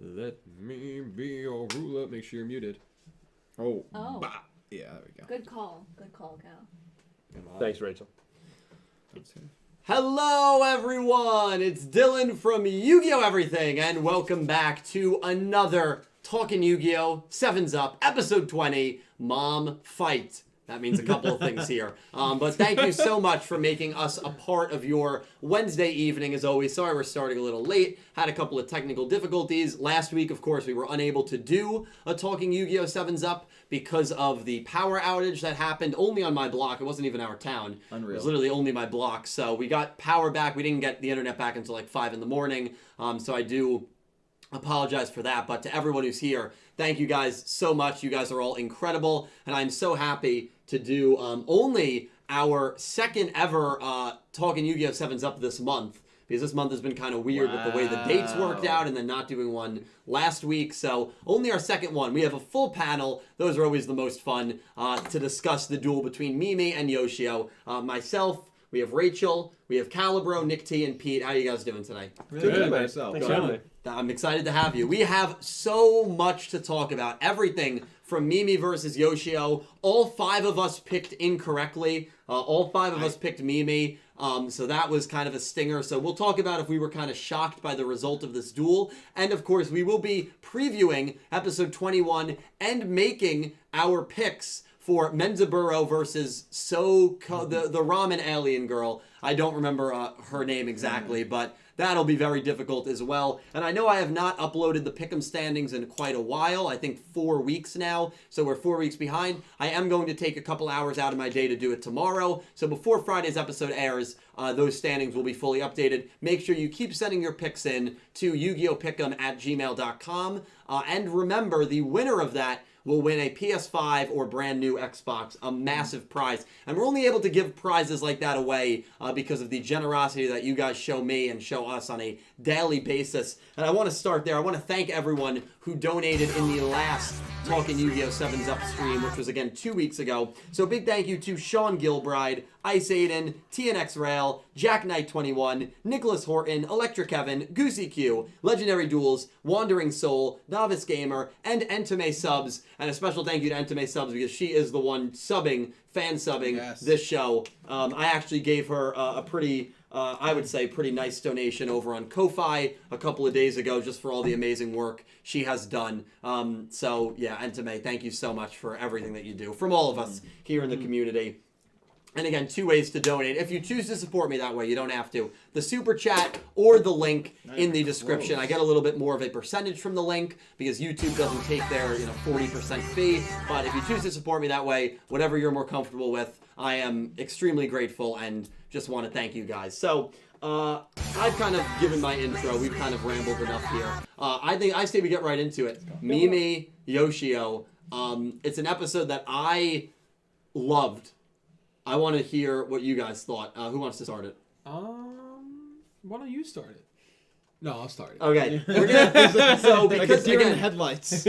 Let me be your ruler. Make sure you're muted. Oh. Bah. Yeah, there we go. Good call, Cal. Thanks, Rachel. Hello, everyone. It's Dylan from Yu-Gi-Oh! Everything, and welcome back to another Talking Yu-Gi-Oh! 7's Up, episode 20, Mom Fight. That means a couple of things here. But thank you so much for making us a part of your Wednesday evening, as always. Sorry we're starting a little late. Had a couple of technical difficulties. Last week, of course, we were unable to do a Talking Yu-Gi-Oh! 7's Up because of the power outage that happened only on my block. It wasn't even our town. Unreal. It was literally only my block. So we got power back. We didn't get the internet back until like 5 in the morning. So I do apologize for that. But to everyone who's here, thank you guys so much. You guys are all incredible. And I'm so happy to do only our second ever Talking Yu-Gi-Oh! 7's Up this month. Because this month has been kind of weird with the way the dates worked out and then not doing one last week. So only our second one. We have a full panel. Those are always the most fun to discuss the duel between Mimi and Yoshio. Myself, we have Rachel, we have Calibro, Nick T, and Pete. How are you guys doing tonight? Really good by yourself. Thanks for having me. I'm excited to have you. We have so much to talk about. Everything from Mimi versus Yoshio. All 5 of us picked incorrectly. All 5 of us picked Mimi. So that was kind of a stinger. So we'll talk about if we were kind of shocked by the result of this duel. And of course, we will be previewing episode 21 and making our picks for Menzaburo versus the ramen alien girl. I don't remember her name exactly, but that'll be very difficult as well. And I know I have not uploaded the Pick'em standings in quite a while. I think 4 weeks now. So we're 4 weeks behind. I am going to take a couple hours out of my day to do it tomorrow. So before Friday's episode airs, those standings will be fully updated. Make sure you keep sending your picks in to YUGIOHPICKEM@gmail.com. And remember, the winner of that will win a PS5 or brand new Xbox, a massive prize. And we're only able to give prizes like that away because of the generosity that you guys show me and show us on a daily basis. And I want to start there. I want to thank everyone who donated in the last Talking Yu-Gi-Oh! 7's Up stream, which was again 2 weeks ago. So big thank you to Sean Gilbride, Ice Aiden, TNX Rail, Jack Knight 21, Nicholas Horton, Electric Kevin, Goosey Q, Legendary Duels, Wandering Soul, Novice Gamer, and Entame Subs. And a special thank you to Entame Subs because she is the one fan subbing this show. I actually gave her a pretty, I would say, pretty nice donation over on Ko-Fi a couple of days ago just for all the amazing work she has done. So, yeah, Entame, thank you so much for everything that you do from all of us here in the community. And again, 2 ways to donate. If you choose to support me that way, you don't have to. The super chat or the link in the description. I get a little bit more of a percentage from the link because YouTube doesn't take their 40% fee. But if you choose to support me that way, whatever you're more comfortable with, I am extremely grateful and just want to thank you guys. So I've kind of given my intro. We've kind of rambled enough here. I say we get right into it. Mimi, Yoshio. It's an episode that I loved. I want to hear what you guys thought. Who wants to start it? Why don't you start it? No, I'll start it. Okay. We're gonna, so because like again, headlights.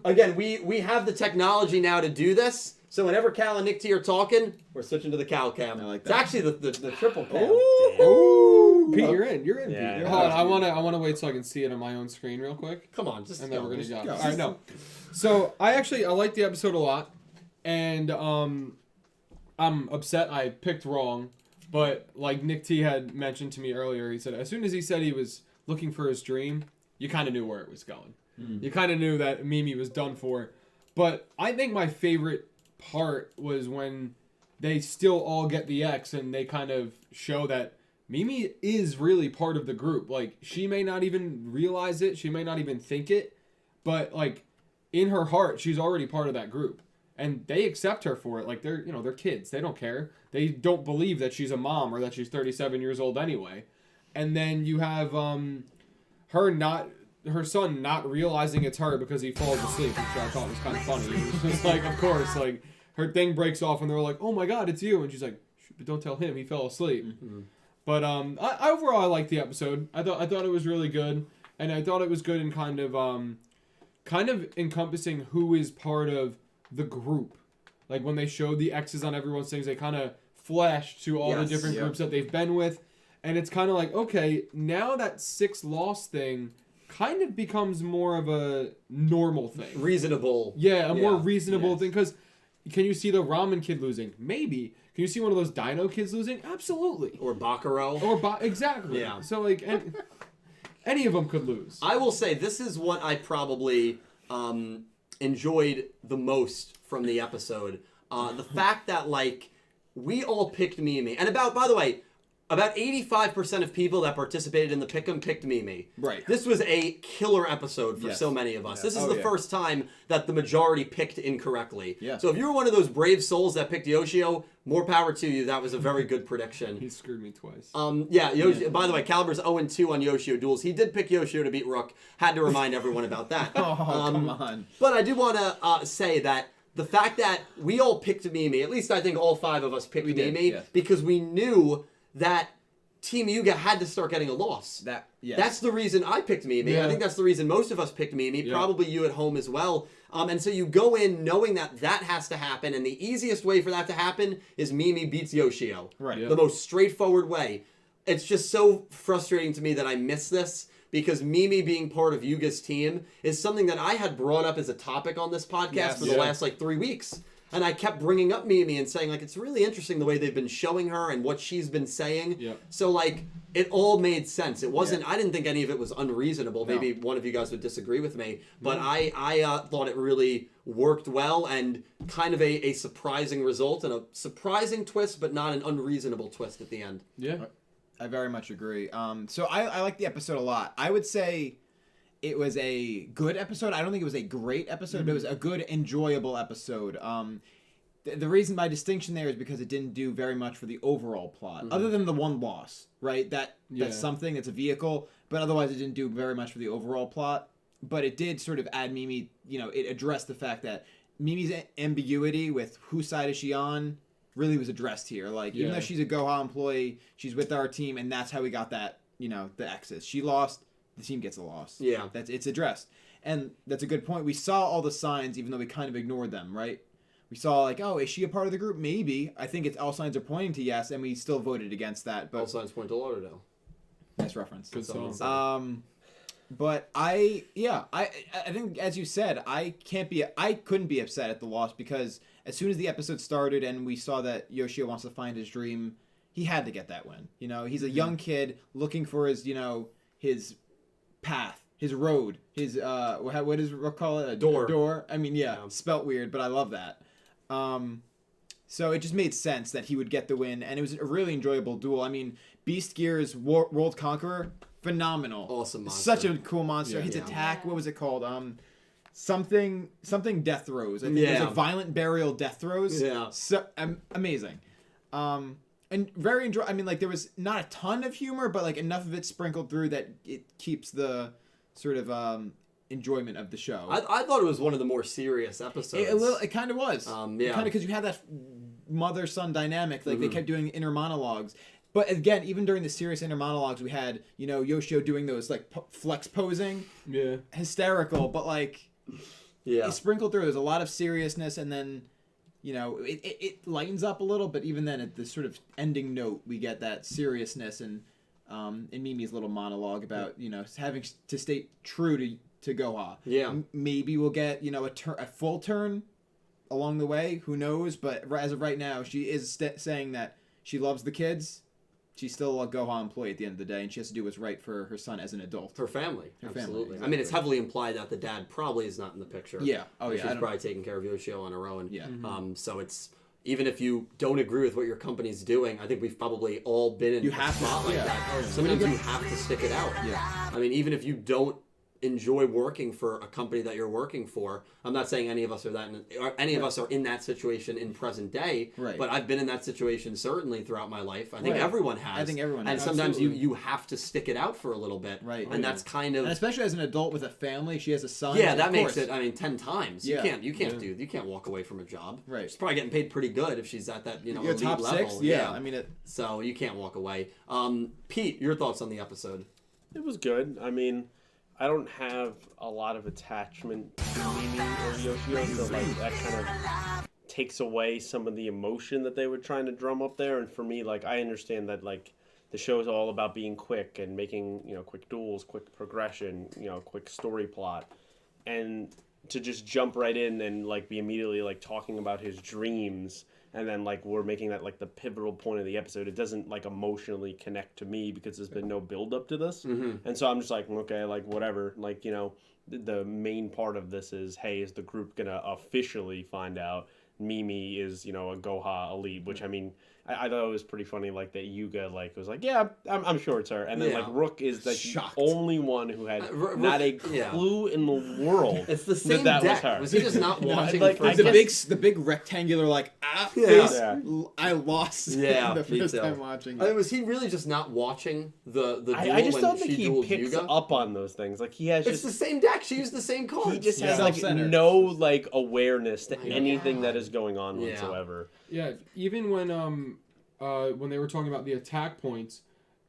again, we have the technology now to do this. So whenever Cal and Nick T are talking, we're switching to the Cal cam. I like It's that. actually the triple cam. Ooh, Pete, you're in. You're in. Yeah, Pete. yeah. Hold on, I wanna wait so I can see it on my own screen real quick, Come on, just and then go. we're gonna Just go. go. All right, no. So I like the episode a lot, and I'm upset I picked wrong, but like Nick T had mentioned to me earlier, he said as soon as he said he was looking for his dream, you kind of knew where it was going. You kind of knew that Mimi was done for. But I think my favorite part was when they still all get the X and they kind of show that Mimi is really part of the group. Like, she may not even realize it, she may not even think it, but like in her heart, she's already part of that group. And they accept her for it. Like, they're kids. They don't care. They don't believe that she's a mom or that she's 37 years old anyway. And then you have her son not realizing it's her because he falls asleep, which I thought was kind of funny. It was just like, of course, like, her thing breaks off and they're like, oh my God, it's you. And she's like, but don't tell him, he fell asleep. Mm-hmm. But overall, I liked the episode. I thought it was really good. And I thought it was good in kind of encompassing who is part of the group. Like when they showed the X's on everyone's things, they kind of flashed to all the different groups that they've been with, and it's kind of like, okay, now that 6 loss thing kind of becomes more of a normal thing. Reasonable. Yeah, a more reasonable Yes. thing. Because can you see the ramen kid losing? Maybe. Can you see one of those dino kids losing? Absolutely. Or Bakuro. Exactly. Yeah. So like, any of them could lose. I will say this is what I probably enjoyed the most from the episode. The fact that like we all picked Mimi, and by the way, about 85% of people that participated in the pick'em picked Mimi. Right. This was a killer episode for Yes. so many of us. Yes. This is Oh, the yeah. first time that the majority picked incorrectly. Yeah. So if you were one of those brave souls that picked Yoshio, more power to you. That was a very good prediction. He screwed me twice. Yeah. By the way, Caliber's 0-2 on Yoshio duels. He did pick Yoshio to beat Rook. Had to remind everyone about that. Oh, come on. But I do want to say that the fact that we all picked Mimi, at least I think all 5 of us picked did, Mimi, yes. because we knew that Team Yuga had to start getting a loss. Yes. That's the reason I picked Mimi. Yeah. I think that's the reason most of us picked Mimi, Yeah. probably you at home as well. And so you go in knowing that that has to happen, and the easiest way for that to happen is Mimi beats Yoshio. Right. Yeah. The most straightforward way. It's just so frustrating to me that I miss this, because Mimi being part of Yuga's team is something that I had brought up as a topic on this podcast Yes. for the last 3 weeks. And I kept bringing up Mimi and saying, it's really interesting the way they've been showing her and what she's been saying. Yep. So, it all made sense. It wasn't, I didn't think any of it was unreasonable. No. Maybe one of you guys would disagree with me. But I thought it really worked well, and kind of a surprising result and a surprising twist, but not an unreasonable twist at the end. Yeah. I very much agree. So I like the episode a lot. I would say it was a good episode. I don't think it was a great episode, but it was a good, enjoyable episode. The reason my distinction there is because it didn't do very much for the overall plot, other than the one loss, right? That's something, that's a vehicle, but otherwise it didn't do very much for the overall plot. But it did sort of add Mimi, it addressed the fact that Mimi's ambiguity with whose side is she on really was addressed here. Even though she's a Goha employee, she's with our team, and that's how we got that, the X's. She lost, the team gets a loss. Yeah. It's addressed. And that's a good point. We saw all the signs, even though we kind of ignored them, right? We saw, is she a part of the group? Maybe. I think all signs are pointing to yes, and we still voted against that. But All signs point to Lauderdale. nice reference. Good Someone song. said. But I think, as you said, I couldn't be upset at the loss, because as soon as the episode started and we saw that Yoshio wants to find his dream, he had to get that win. He's a young kid looking for his, his path, his road, his what is we call it? A door. I mean, yeah, spelt weird, but I love that. So it just made sense that he would get the win, and it was a really enjoyable duel. I mean, Beast Gear's World Conqueror, phenomenal, Awesome monster. such a cool monster. Yeah. His Yeah. attack, what was it called? Something death throws. I think it was violent burial death throws. Yeah. So amazing. And very I mean, there was not a ton of humor, but enough of it sprinkled through that it keeps the sort of enjoyment of the show. I thought it was one of the more serious episodes. It kind of was. Kind of, because you had that mother-son dynamic. They kept doing inner monologues. But again, even during the serious inner monologues, we had, Yoshio doing those flex posing. Yeah. Hysterical, but Yeah. it sprinkled through. There's a lot of seriousness, and then it lightens up a little, but even then, at the sort of ending note, we get that seriousness, and in Mimi's little monologue about having to stay true to Goha. Yeah. Maybe we'll get a full turn along the way. Who knows? But as of right now, she is saying that she loves the kids. She's still a Goha employee at the end of the day, and she has to do what's right for her son as an adult. Her family. Her family, Absolutely. exactly. I mean, it's heavily implied that the dad probably is not in the picture. Yeah. Oh, yeah. She's probably taking care of Yoshio on her own. Yeah. So it's, even if you don't agree with what your company's doing, I think we've probably all been in You a have to, spot like yeah. that. Sometimes you have to stick it out. Yeah. I mean, even if you don't enjoy working for a company that you're working for, I'm not saying any of us are that, or any of us are in that situation in present day. Right. But I've been in that situation certainly throughout my life. I think Right. everyone has. I think everyone And has. sometimes Absolutely. you have to stick it out for a little bit. Right. And that's kind of. And especially as an adult with a family, she has a son. Yeah, of that makes course. it. I mean, 10 times. Yeah. You can't walk away from a job. Right. She's probably getting paid pretty good if she's at that You're elite top level. 6. Yeah. I mean, So you can't walk away. Pete, your thoughts on the episode? It was good. I mean, I don't have a lot of attachment to Mimi or Yoshio, so that kind of takes away some of the emotion that they were trying to drum up there. And for me, I understand that the show's all about being quick and making, quick duels, quick progression, quick story plot. And to just jump right in and like be immediately like talking about his dreams, and then like we're making that like the pivotal point of the episode, it doesn't like emotionally connect to me because there's been no build up to this. And so I'm just like, okay, like whatever, like, the main part of this is, hey, is the group gonna officially find out Mimi is, a Goha elite, which I mean, I thought it was pretty funny, like that Yuga was like, yeah, I'm sure it's her, and then like Rook is like Shocked. the only one who had not a clue in the world. It's the same that deck. was her. Was he just not watching like, the I first the big rectangular Yeah. face? Yeah. I lost Yeah, the me first too. time watching. I mean, was he really just not watching the duel I just when don't think she he dueled picks Yuga? up on those things. Like he has It's just the same deck. She used the same cards. he just has Yeah. like Self-centered. no like awareness to Yeah. anything that is going on Yeah. whatsoever. Yeah, even when they were talking about the attack points,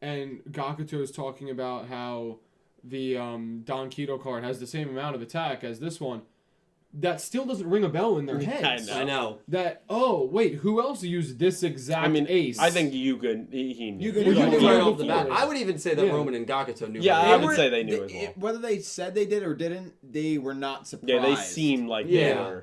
and Gakuto is talking about how the Don Kido card has the same amount of attack as this one, that still doesn't ring a bell in their heads. know. I know. That, oh wait, who else used this exact ace? I think Yuga he knew. Yuga Well, knew you Yuga knew right knew off the bat. before. I would even say that Yeah. Roman and Gakuto knew. Yeah, right I away. would say they knew as well. Whether they said they did or didn't, they were not surprised. Yeah, they seemed like Yeah.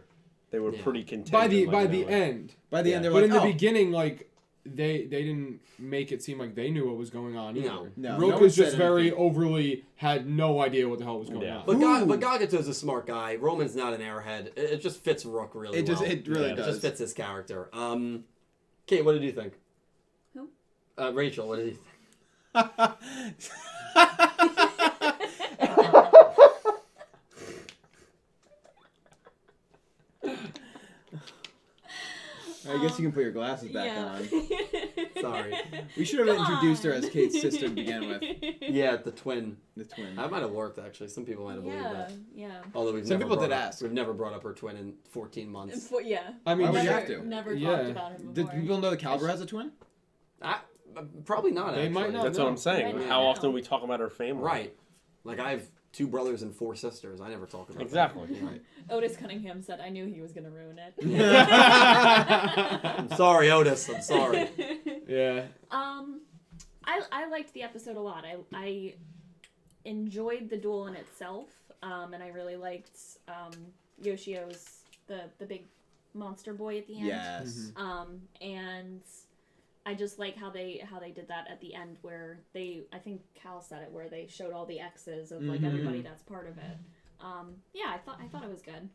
they were Yeah. pretty content. by the like, end. By the end, they're But like, in the oh, beginning, like they didn't make it seem like they knew what was going on either. No. No, Rook no was one just said very anything. overly had no idea what the hell was going Yeah. on. But Gakuto's a smart guy. Roman's not an airhead. It just fits Rook really It well. really It does. just fits his character. Kate, what did you think? Who? Rachel, what did you think? I guess you can put your glasses back on. Sorry. We should have introduced her as Kate's sister to begin with. Yeah, the twin. The twin. That might have worked actually. Some people might have believed that. Yeah. Although we've Some never people did brought up- ask. We've never brought up her twin in 14 months. Yeah. I mean, Why would you never- have to? Never Yeah. talked about her before. Did people know the Caliber has a twin? Probably not. They Actually. might not. That's know. what I'm saying. Right How now. often we talk about our family? Right. Like I have 2 brothers and 4 sisters. I never talk about Exactly. That. Right. Otis Cunningham said, "I knew he was gonna ruin it." I'm sorry, Otis. I'm sorry. Yeah. I liked the episode a lot. I enjoyed the duel in itself, and I really liked Yoshio's the big monster boy at the end. Yes. And I just like how they did that at the end, where I think Cal said it, where they showed all the X's of like everybody that's part of it. Yeah, I thought it was good.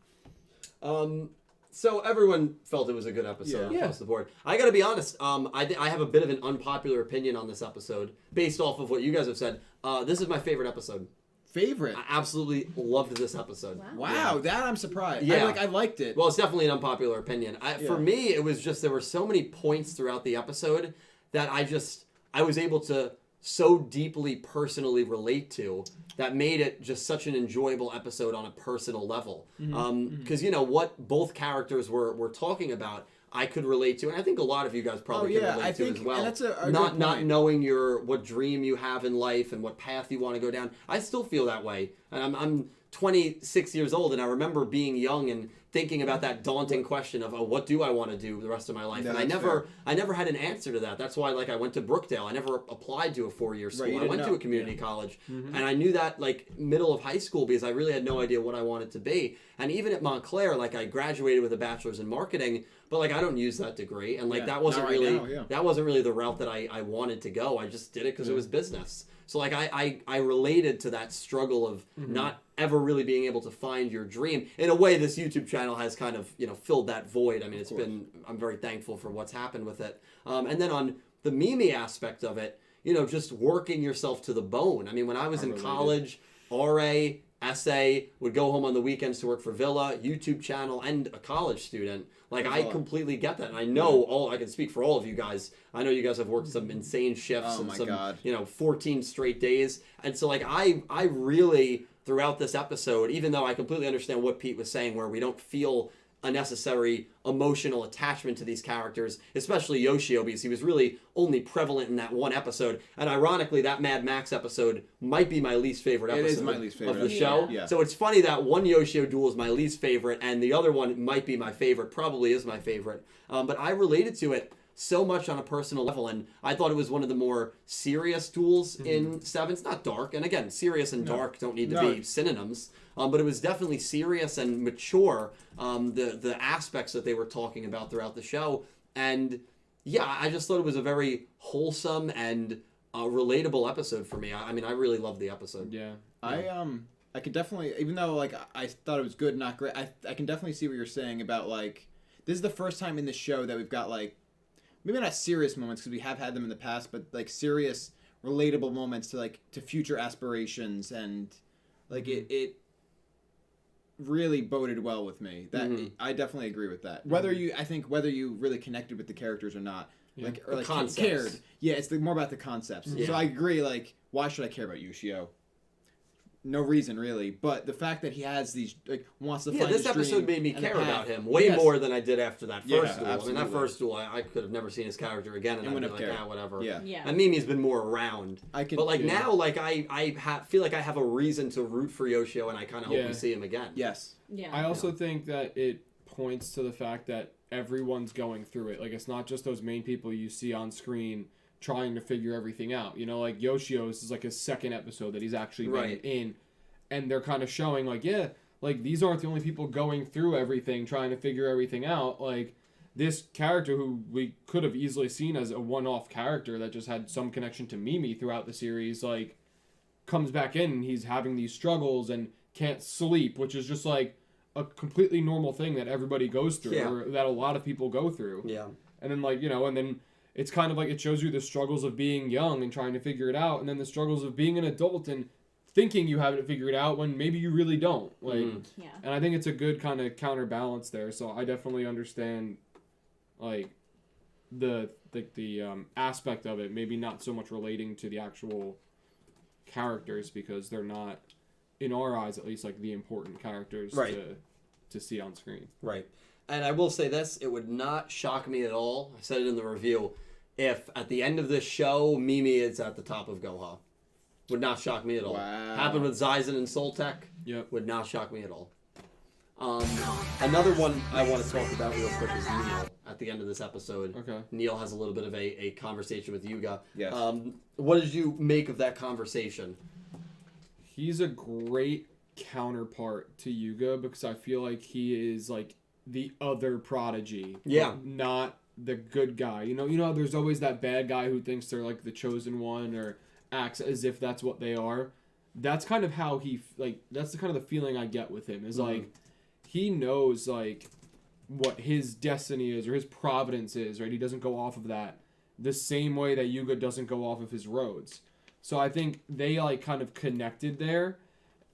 So everyone felt it was a good episode Yeah. across the board. I got to be honest. I have a bit of an unpopular opinion on this episode based off of what you guys have said. This is my favorite episode. Favorite. I absolutely loved this episode. Wow, that I'm surprised. Yeah. I liked it. Well, it's definitely an unpopular opinion. For me, it was just there were so many points throughout the episode that I was able to so deeply personally relate to that made it just such an enjoyable episode on a personal level. Because what both characters were talking about, I could relate to, and I think a lot of you guys probably could relate to as well. And that's a good not point. knowing what dream you have in life and what path you want to go down. I still feel that way, and I'm 26 years old, and I remember being young and thinking about that daunting question of, what do I want to do the rest of my life? No, and I that's never had an answer to that. That's why, I went to Brookdale. I never applied to a 4-year school. Right, you I didn't went to know. a community college, and I knew that, middle of high school because I really had no idea what I wanted to be. And even at Montclair, I graduated with a bachelor's in marketing, but, I don't use that degree. And, Yeah, that wasn't not right really, now, yeah. that wasn't really the route that I wanted to go. I just did it because it was business. So, I related to that struggle of not ever really being able to find your dream. In a way, this YouTube channel has kind of, filled that void. I mean, I'm very thankful for what's happened with it. And then on the Mimi aspect of it, just working yourself to the bone. I mean, when I was in college, RA, SA, would go home on the weekends to work for Villa, YouTube channel, and a college student. I completely get that. And I know I can speak for all of you guys. I know you guys have worked some insane shifts Oh and my some, God. 14 straight days. And so, I really, throughout this episode, even though I completely understand what Pete was saying, where we don't feel a necessary emotional attachment to these characters, especially Yoshio, because he was really only prevalent in that one episode. And ironically, that Mad Max episode might be my least favorite It episode is my least favorite of the episode. show. Yeah. So it's funny that one Yoshio duel is my least favorite, and the other one might be my favorite, probably is my favorite. But I related to it so much on a personal level, and I thought it was one of the more serious duels in Sevens. Not dark, and again, serious and dark don't need to be synonyms, but it was definitely serious and mature, the aspects that they were talking about throughout the show. And yeah, I just thought it was a very wholesome and relatable episode for me. I mean, I really loved the episode. Yeah. I could definitely, even though like I thought it was good, not great, I can definitely see what you're saying about like this is the first time in the show that we've got like maybe not serious moments because we have had them in the past, but like serious, relatable moments to future aspirations, and like it really boded well with me. That I definitely agree with that. Whether you really connected with the characters or not, like or The like concepts. cared. Yeah, it's more about the concepts. Yeah. So I agree. Like, why should I care about Yoshio? No reason really, but the fact that he has these like wants to Yeah, find this his dream episode made me and the care path. about him way Yes. more than I did after that Yeah, first duel. I mean, that absolutely. first duel, I could have never seen his character again, and I'd wouldn't be have like, cared. whatever. Yeah. Yeah. And Mimi's been more around. I can, But like yeah. now, like I feel like I have a reason to root for Yoshio, and I kind of hope Yeah. we see him again. Yes. Yeah. I also think that it points to the fact that everyone's going through it. Like, it's not just those main people you see on screen trying to figure everything out. You know, like Yoshio's is like his second episode that he's actually been Right. in. And they're kind of showing, like, yeah, like, these aren't the only people going through everything, trying to figure everything out. Like, this character who we could have easily seen as a one-off character that just had some connection to Mimi throughout the series, like, comes back in and he's having these struggles and can't sleep, which is just, like, a completely normal thing that everybody goes through, Yeah. or that a lot of people go through. Yeah. And then, like, you know, and then it's kind of like it shows you the struggles of being young and trying to figure it out, and then the struggles of being an adult and thinking you have it figured out when maybe you really don't. Like, Yeah. and I think it's a good kind of counterbalance there. So I definitely understand, like, the aspect of it. Maybe not so much relating to the actual characters because they're not, in our eyes at least, like the important characters Right. to see on screen. Right. And I will say this, it would not shock me at all, I said it in the review, if at the end of this show, Mimi is at the top of Goha. Would not shock me at all. Wow. Happened with Zyzen and Soltec. Yep. Would not shock me at all. Another one I want to talk about real quick is Neil at the end of this episode. Okay. Neil has a little bit of a conversation with Yuga. Yes. What did you make of that conversation? He's a great counterpart to Yuga because I feel like he is like the other prodigy. Yeah. but not the good guy. You know how there's always that bad guy who thinks they're like the chosen one or acts as if that's what they are. That's kind of how that's the kind of the feeling I get with him is like he knows like what his destiny is or his providence is, right? He doesn't go off of that the same way that Yuga doesn't go off of his roads. So I think they like kind of connected there,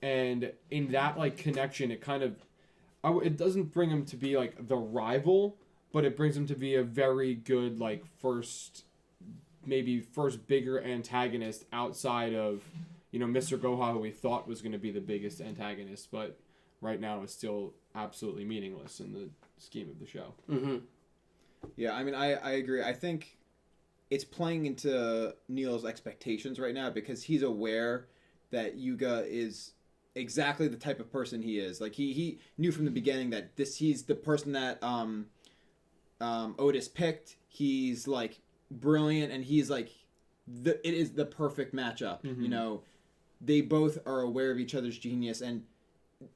and in that like connection, it kind of it doesn't bring him to be like the rival, but it brings him to be a very good like first bigger antagonist outside of, you know, Mr. Goha, who we thought was going to be the biggest antagonist, but right now is still absolutely meaningless in the scheme of the show. Mm-hmm. Yeah, I mean, I agree. I think it's playing into Neil's expectations right now because he's aware that Yuga is exactly the type of person he is. Like, he knew from the beginning that he's the person that Otis picked. He's, like, brilliant, and he's, like, it is the perfect matchup. Mhm. You know, they both are aware of each other's genius, and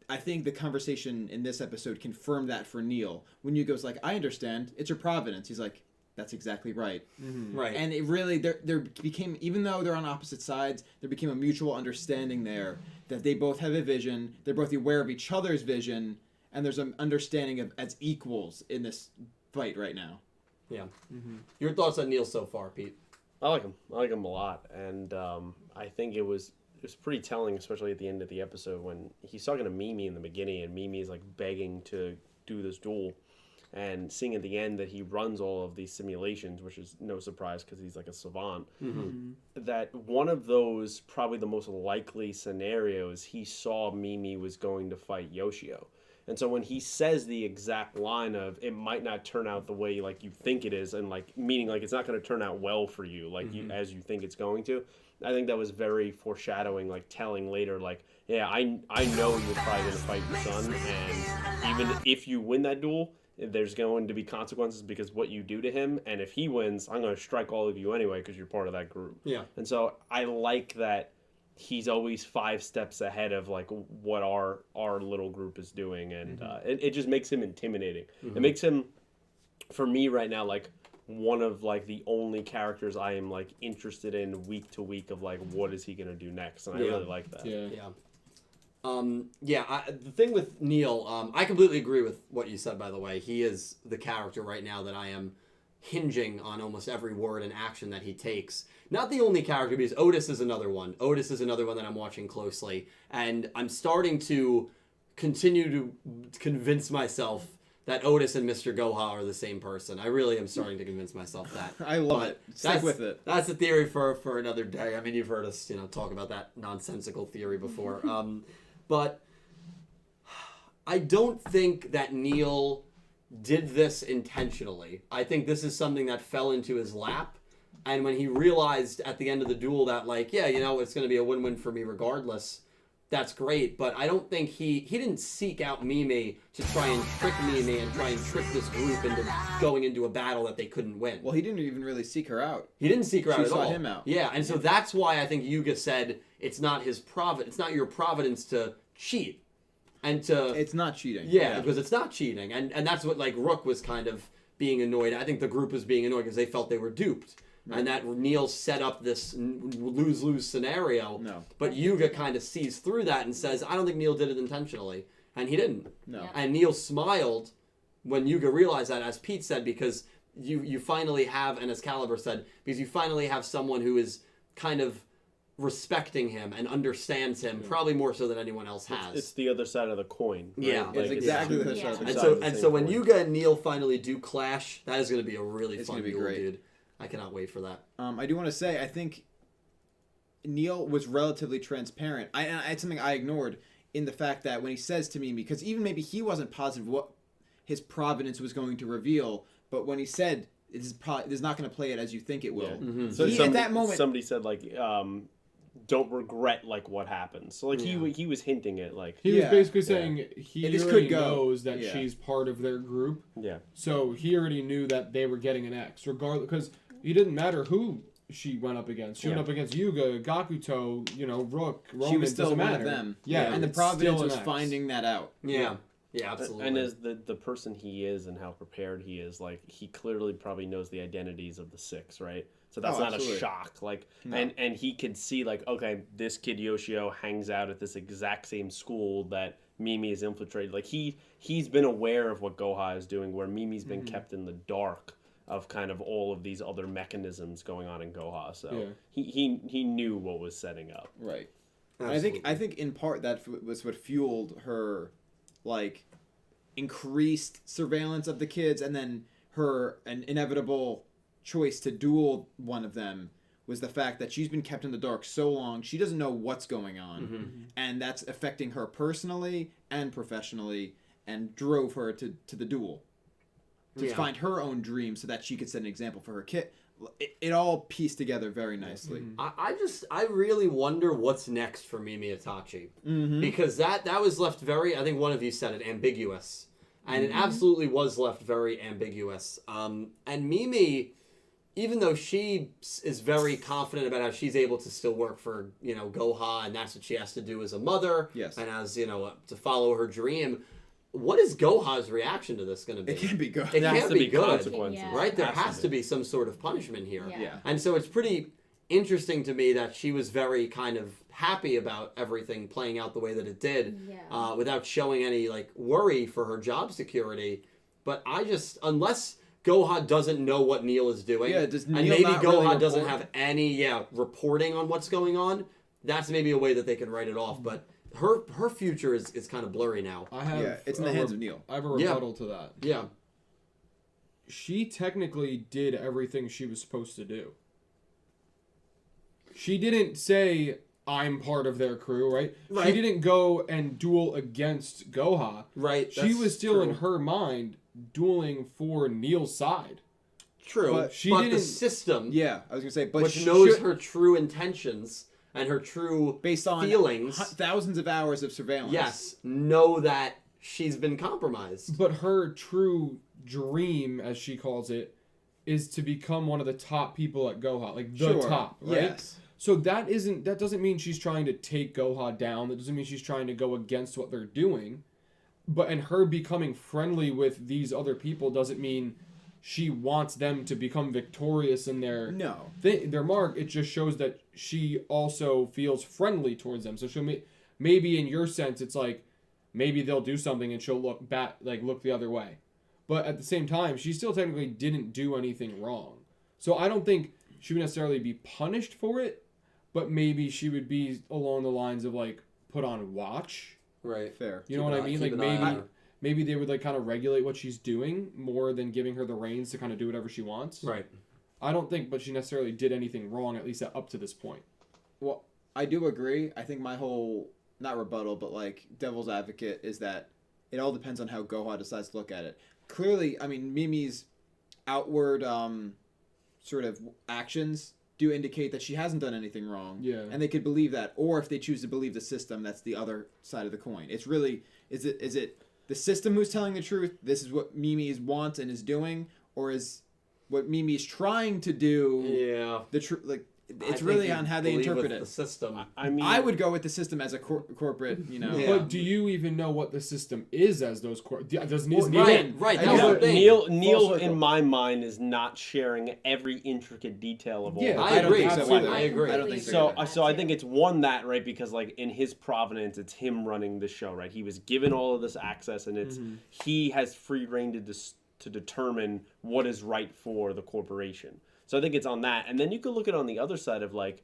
I think the conversation in this episode confirmed that for Neil. When Yugo's like, I understand, it's your providence. He's like, that's exactly right. Mm-hmm. Right. And it really, there became, even though they're on opposite sides, there became a mutual understanding there that they both have a vision, they're both aware of each other's vision, and there's an understanding of as equals in this fight right now. Yeah. Mm-hmm. Your thoughts on Neil so far, Pete? I like him. I like him a lot, and I think it was pretty telling, especially at the end of the episode when he's talking to Mimi in the beginning, and Mimi is like begging to do this duel, and seeing at the end that he runs all of these simulations, which is no surprise because he's like a savant. Mm-hmm. That one of those, probably the most likely scenarios, he saw Mimi was going to fight Yoshio. And so when he says the exact line of it might not turn out the way like you think it is, and like meaning like it's not going to turn out well for you like you as you think it's going to, I think that was very foreshadowing, like telling later, like, yeah, I know you're probably going to fight your son, and even if you win that duel, there's going to be consequences because what you do to him, and if he wins, I'm going to strike all of you anyway because you're part of that group. Yeah. And so I like that he's always 5 steps ahead of like what our little group is doing, and it just makes him intimidating. It makes him, for me right now, like one of like the only characters I am like interested in week to week of like what is he gonna do next, and I really like that. Yeah. The thing with Neil, I completely agree with what you said, by the way. He is the character right now that I am hinging on almost every word and action that he takes. Not the only character, because Otis is another one. Otis is another one that I'm watching closely. And I'm starting to continue to convince myself that Otis and Mr. Goha are the same person. I really am starting to convince myself that. I love it. Stick with it. That's a theory for another day. I mean, you've heard us, talk about that nonsensical theory before. But I don't think that Neil did this intentionally. I think this is something that fell into his lap. And when he realized at the end of the duel that, like, yeah, it's going to be a win-win for me regardless, that's great. But I don't think he didn't seek out Mimi to try and trick Mimi and try and trick this group into going into a battle that they couldn't win. Well, he didn't even really seek her out. He didn't seek her out at all. She sought him out. Yeah, and so that's why I think Yuga said it's not your providence to cheat. And it's not cheating. Yeah, because it's not cheating. And that's what, like, Rook was kind of being annoyed. I think the group was being annoyed because they felt they were duped. Right. And that Neil set up this lose-lose scenario. No. But Yuga kind of sees through that and says, I don't think Neil did it intentionally. And he didn't. No. Yeah. And Neil smiled when Yuga realized that, as Pete said, because you finally have, and as Caliber said, because you finally have someone who is kind of respecting him and understands him, probably more so than anyone else has. It's the other side of the coin. Right? Yeah. Like, It's exactly the other Yeah. side of the And coin. so, and so when Yuga and Neil finally do clash, that is going to be a really It's fun gonna be duel, great. dude. I cannot wait for that. I do want to say, I think Neil was relatively transparent. And it's something I ignored in the fact that when he says to Mimi, because even maybe he wasn't positive what his providence was going to reveal, but when he said, it is not going to play it as you think it will. Yeah. Mm-hmm. So At that moment, somebody said like, don't regret like what happens. So like he was hinting at like He was basically saying he It just already could go. knows that Yeah. she's part of their group. yeah. So he already knew that they were getting an X, regardless, because it didn't matter who she went up against. She went up against Yuga, Gakuto, Rook, Roman. she was still doesn't one matter. of them. Yeah, And the it's providence still an was X. finding that out. Yeah. Yeah, absolutely. And as the person he is and how prepared he is, like he clearly probably knows the identities of the 6, right? So that's not absolutely. a shock. Like No. and he could see like, okay, this kid Yoshio hangs out at this exact same school that Mimi is infiltrated. Like he's been aware of what Goha is doing, where Mimi's been kept in the dark of kind of all of these other mechanisms going on in Goha. So he knew what was setting up. Right. Absolutely. And I think in part that was what fueled her, like, increased surveillance of the kids, and then an inevitable choice to duel one of them was the fact that she's been kept in the dark so long, she doesn't know what's going on, and that's affecting her personally and professionally, and drove her to the duel to find her own dream so that she could set an example for her kid. It all pieced together very nicely. I really wonder what's next for Mimi Itachi. Because that was left very, I think one of you said it, ambiguous. And it absolutely was left very ambiguous. And Mimi, even though she is very confident about how she's able to still work for, Goha, and that's what she has to do as a mother, Yes. and as, to follow her dream, what is Goha's reaction to this going to be? It can be good. It There has can't to be be good. consequences. Yeah. Right? There Has has to to be. be some sort of punishment here. Yeah. And so it's pretty interesting to me that she was very kind of happy about everything playing out the way that it did, Yeah. without showing any like worry for her job security. But unless Goha doesn't know what Neil is doing, does and Neil maybe not Goha really doesn't report? have any reporting on what's going on, that's maybe a way that they can write it off. But her future is kind of blurry now. I have it's in the hands of Neil. I have a rebuttal to that. Yeah. She technically did everything she was supposed to do. She didn't say, I'm part of their crew, right? Right. She didn't go and duel against Goha. Right. She that's was still in true. her mind dueling for Neil's side. True. But she the didn't- system, Yeah, I was gonna say, but which she knows should- her true intentions and her true based on feelings, thousands of hours of surveillance. yes, know that she's been compromised. But her true dream, as she calls it, is to become one of the top people at Goha, like the top, right? Yes. So that doesn't mean she's trying to take Goha down. That doesn't mean she's trying to go against what they're doing. And her becoming friendly with these other people doesn't mean she wants them to become victorious in their their mark. It just shows that she also feels friendly towards them. So maybe in your sense, it's like maybe they'll do something and she'll look the other way. But at the same time, she still technically didn't do anything wrong. So I don't think she would necessarily be punished for it, but maybe she would be along the lines of like put on watch. Right. Fair. You know what I mean? Like maybe they would like kind of regulate what she's doing more than giving her the reins to kind of do whatever she wants. Right. I don't think, but she necessarily did anything wrong, at least up to this point. Well, I do agree. I think my whole, not rebuttal, but like devil's advocate is that it all depends on how Goha decides to look at it. Clearly, I mean, Mimi's outward sort of actions do indicate that she hasn't done anything wrong. Yeah. And they could believe that. Or if they choose to believe the system, that's the other side of the coin. It's really, is it the system who's telling the truth? This is what Mimi wants and is doing? Or is what Mimi's trying to do the truth? Like, it's really on how they interpret it. The system. I mean, I would go with the system as a corporate, you know. But do you even know what the system is as those does Neil? Right. Neil in my mind is not sharing every intricate detail of all. Yeah, I agree. I agree. I don't think So I think it's one that, right, because like in his provenance, it's him running the show, right? He was given all of this access, and it's he has free reign to determine what is right for the corporation. So I think it's on that. And then you could look at it on the other side of like,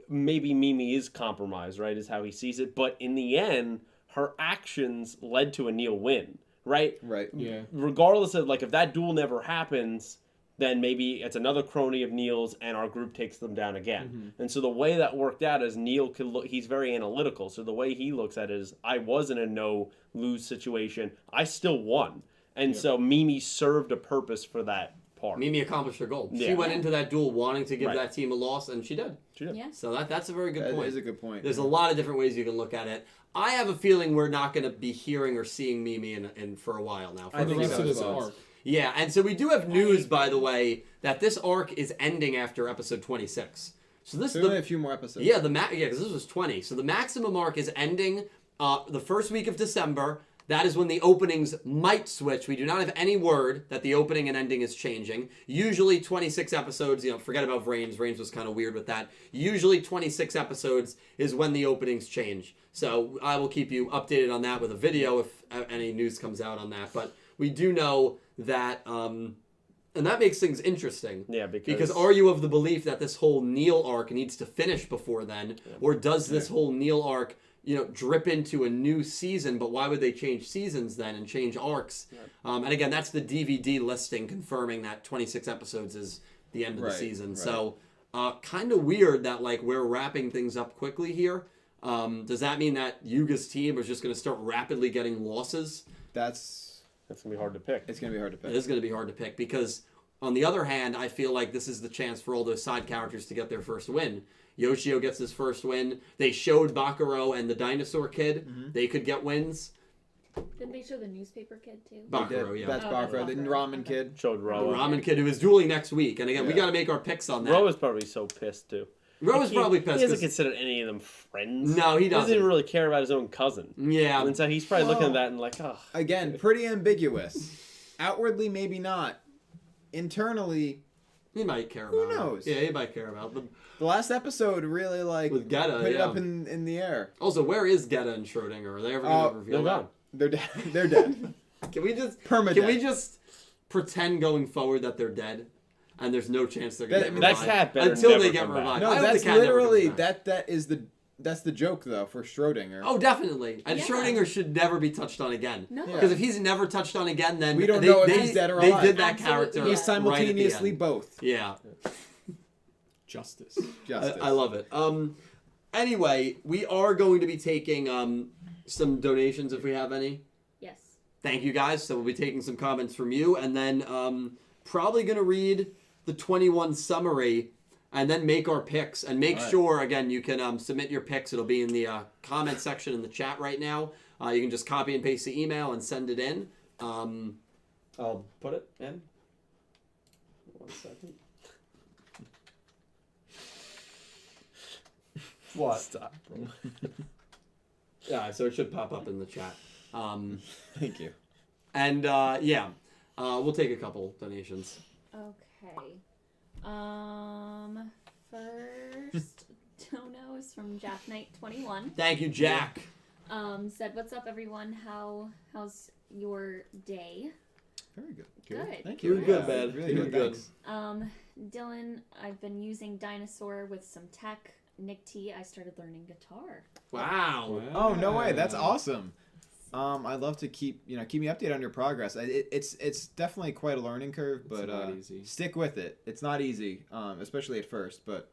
maybe Mimi is compromised, right, is how he sees it. But in the end, her actions led to a Neil win, right? Right. Yeah. Regardless of like, if that duel never happens, then maybe it's another crony of Neil's and our group takes them down again. And so the way that worked out is Neil could look, he's very analytical. So the way he looks at it is, I was in a no-lose situation. I still won. And so Mimi served a purpose for that part. Mimi accomplished her goal. Yeah. She went into that duel wanting to give that team a loss, and she did. Yeah. So that's a very good point. That is a good point. There's a lot of different ways you can look at it. I have a feeling we're not going to be hearing or seeing Mimi in for a while now. For the rest of this arc. Yeah, and so we do have news, by the way, that this arc is ending after episode 26. So this is only a few more episodes. Yeah, because this was 20. So the maximum arc is ending the first week of December. That is when the openings might switch. We do not have any word that the opening and ending is changing. Usually 26 episodes, forget about Reigns. Reigns was kind of weird with that. Usually 26 episodes is when the openings change. So I will keep you updated on that with a video if any news comes out on that. But we do know that, and that makes things interesting. Yeah, because are you of the belief that this whole Neil arc needs to finish before then? Yeah. Or does this whole Neil arc drip into a new season, but why would they change seasons then and change arcs? Yeah. And again, that's the DVD listing confirming that 26 episodes is the end of the season. Right. So kind of weird that like we're wrapping things up quickly here. Does that mean that Yuga's team is just going to start rapidly getting losses? That's going to be hard to pick. It's going to be hard to pick. It is going to be hard to pick because on the other hand, I feel like this is the chance for all those side characters to get their first win. Yoshio gets his first win. They showed Bakuro and the dinosaur kid. Mm-hmm. They could get wins. Didn't they show the newspaper kid too? Bakuro, yeah. That's Bakuro. The ramen kid. Showed Ro. The ramen kid who is dueling next week. And again, we got to make our picks on that. Ro is probably so pissed too. Ro is probably pissed. He doesn't consider any of them friends. No, he doesn't. He doesn't even really care about his own cousin. Yeah. And so he's probably looking at that and like, oh. Again, pretty ambiguous. Outwardly, maybe not. Internally, he might care about who knows? Yeah, he might care about them. The last episode really with Geta, put it up in the air. Also, where is Geta and Schrodinger? Are they ever going to reveal that? They're dead. They're dead. Can we just permadeath. Pretend going forward that they're dead, and there's no chance they're going to get revived? That cat better until never they get come back. revived. No, that's literally that's the joke though for Schrodinger. Oh, definitely. And Schrodinger should never be touched on again. No. Because if he's never touched on again, then we don't know if he's dead or alive. They did that character. He's simultaneously both. Yeah. Justice. I love it. Anyway, we are going to be taking some donations if we have any. Yes. Thank you guys. So we'll be taking some comments from you, and then probably going to read the 21 summary, and then make our picks. And make sure, again, you can submit your picks. It'll be in the comment section in the chat right now. You can just copy and paste the email and send it in. I'll put it in. 1 second. What? Stop, bro. Yeah, so it should pop up in the chat. Thank you. And we'll take a couple donations. Okay. First dono is from Jack Knight 21. Thank you, Jack. Said, "What's up, everyone? How's your day?" Very good. Good. Thank You're you. good, Yeah, man. Really You're good. good. Thanks. Dylan, I've been using Dinosaur with some tech. Nick T, I started learning guitar. Wow. Oh no way! That's awesome. I'd love to keep me updated on your progress. It's definitely quite a learning curve, but not easy. stick with it. It's not easy, especially at first, but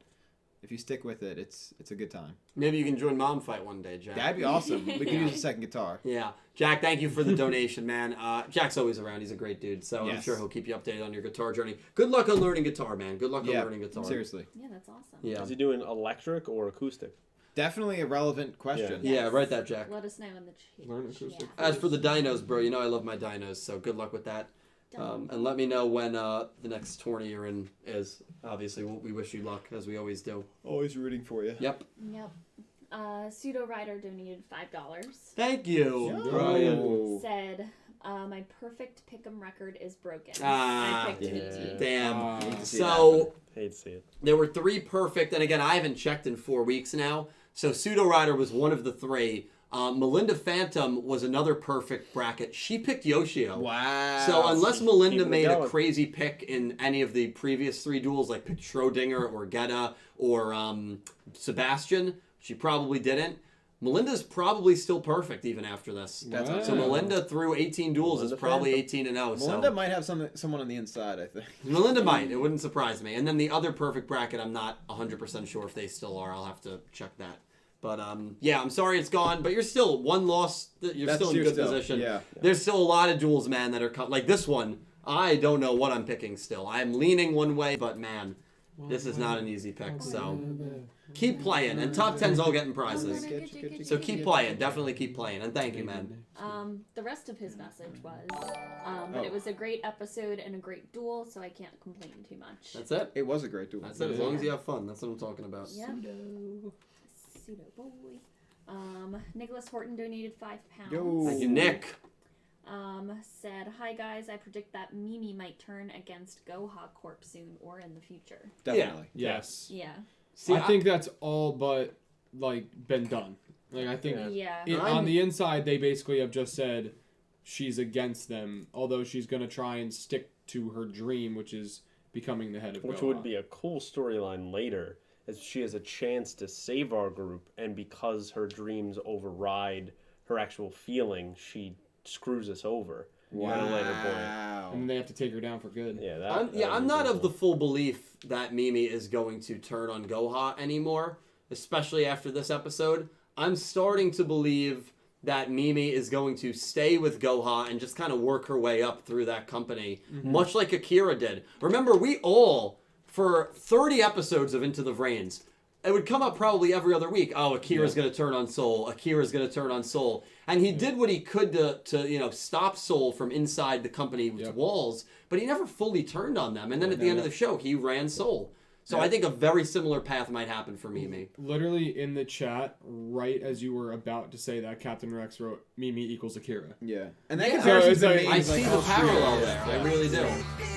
if you stick with it, it's a good time. Maybe you can join Mom Fight one day, Jack. That'd be awesome. We could use a second guitar. Yeah. Jack, thank you for the donation, man. Jack's always around. He's a great dude, so I'm Yes. sure he'll keep you updated on your guitar journey. Good luck on learning guitar, man. Good luck on learning guitar. Seriously. Yeah, that's awesome. Yeah. Is he doing electric or acoustic? Definitely a relevant question. Yeah. Yeah, write that, Jack. Let us know in the chat. Learn acoustic. As for the dinos, bro, you know I love my dinos, so good luck with that. And let me know when the next tourney you're in is. Obviously, we wish you luck, as we always do. Always rooting for you. Yep. Yep. Pseudo Rider donated $5. Thank you, Yo. Brian. Said, my perfect pick'em record is broken. Ah, I picked Nick T. Damn. Hate to see So Hate to see it. there were 3 perfect, and again, I haven't checked in 4 weeks now. So Pseudo Rider was one of the 3. Melinda Phantom was another perfect bracket. She picked Yoshio. Wow. So unless Melinda Keeping it made a going. crazy pick in any of the previous 3 duels, like picked Schrodinger or Geta or Sebastian, she probably didn't. Melinda's probably still perfect even after this. That's Wow. awesome. So Melinda through 18 duels Melinda is probably Phantom. 18-0. Melinda So might have someone on the inside, I think. Melinda might. It wouldn't surprise me. And then the other perfect bracket, I'm not 100% sure if they still are. I'll have to check that. But yeah, I'm sorry it's gone. But you're still 1 loss. You're still in good position. Yeah. There's still a lot of duels, man, that are like this one. I don't know what I'm picking still. I'm leaning one way, but man, this is not an easy pick. So keep playing, and top 10's all getting prizes. So keep playing. Definitely keep playing, and thank you, man. The rest of his message was, but it was a great episode and a great duel, so I can't complain too much. That's it. It was a great duel. That's it. As long as you have fun, that's what I'm talking about. Yep. Pseudo boy. Nicholas Horton donated £5. Yo. Thank you, Nick. Said, "Hi guys, I predict that Mimi might turn against Goha Corp soon or in the future." Definitely. Yes. Yeah. See, I think that's all but like been done. Like I think Yeah. on the inside they basically have just said she's against them, although she's gonna try and stick to her dream, which is becoming the head of Which Goha. would be a cool storyline later, as she has a chance to save our group, and because her dreams override her actual feeling, she screws us over at a later point. and then they have to take her down for good. Yeah, I'm not of the full belief that Mimi is going to turn on Goha anymore, especially after this episode. I'm starting to believe that Mimi is going to stay with Goha and just kind of work her way up through that company, much like Akira did. Remember, we all, for 30 episodes of Into the Vrains, it would come up probably every other week. Oh, Akira's going to turn on Soul. Akira's going to turn on Soul. And he did what he could to stop Soul from inside the company's walls, but he never fully turned on them. And then at the end of the show, he ran Soul. So I think a very similar path might happen for Mimi. Literally in the chat, right as you were about to say that, Captain Rex wrote Mimi equals Akira. Yeah. And that Yeah. comparison So to it's me like- I is see like, the oh, parallel shoot. there. I really do.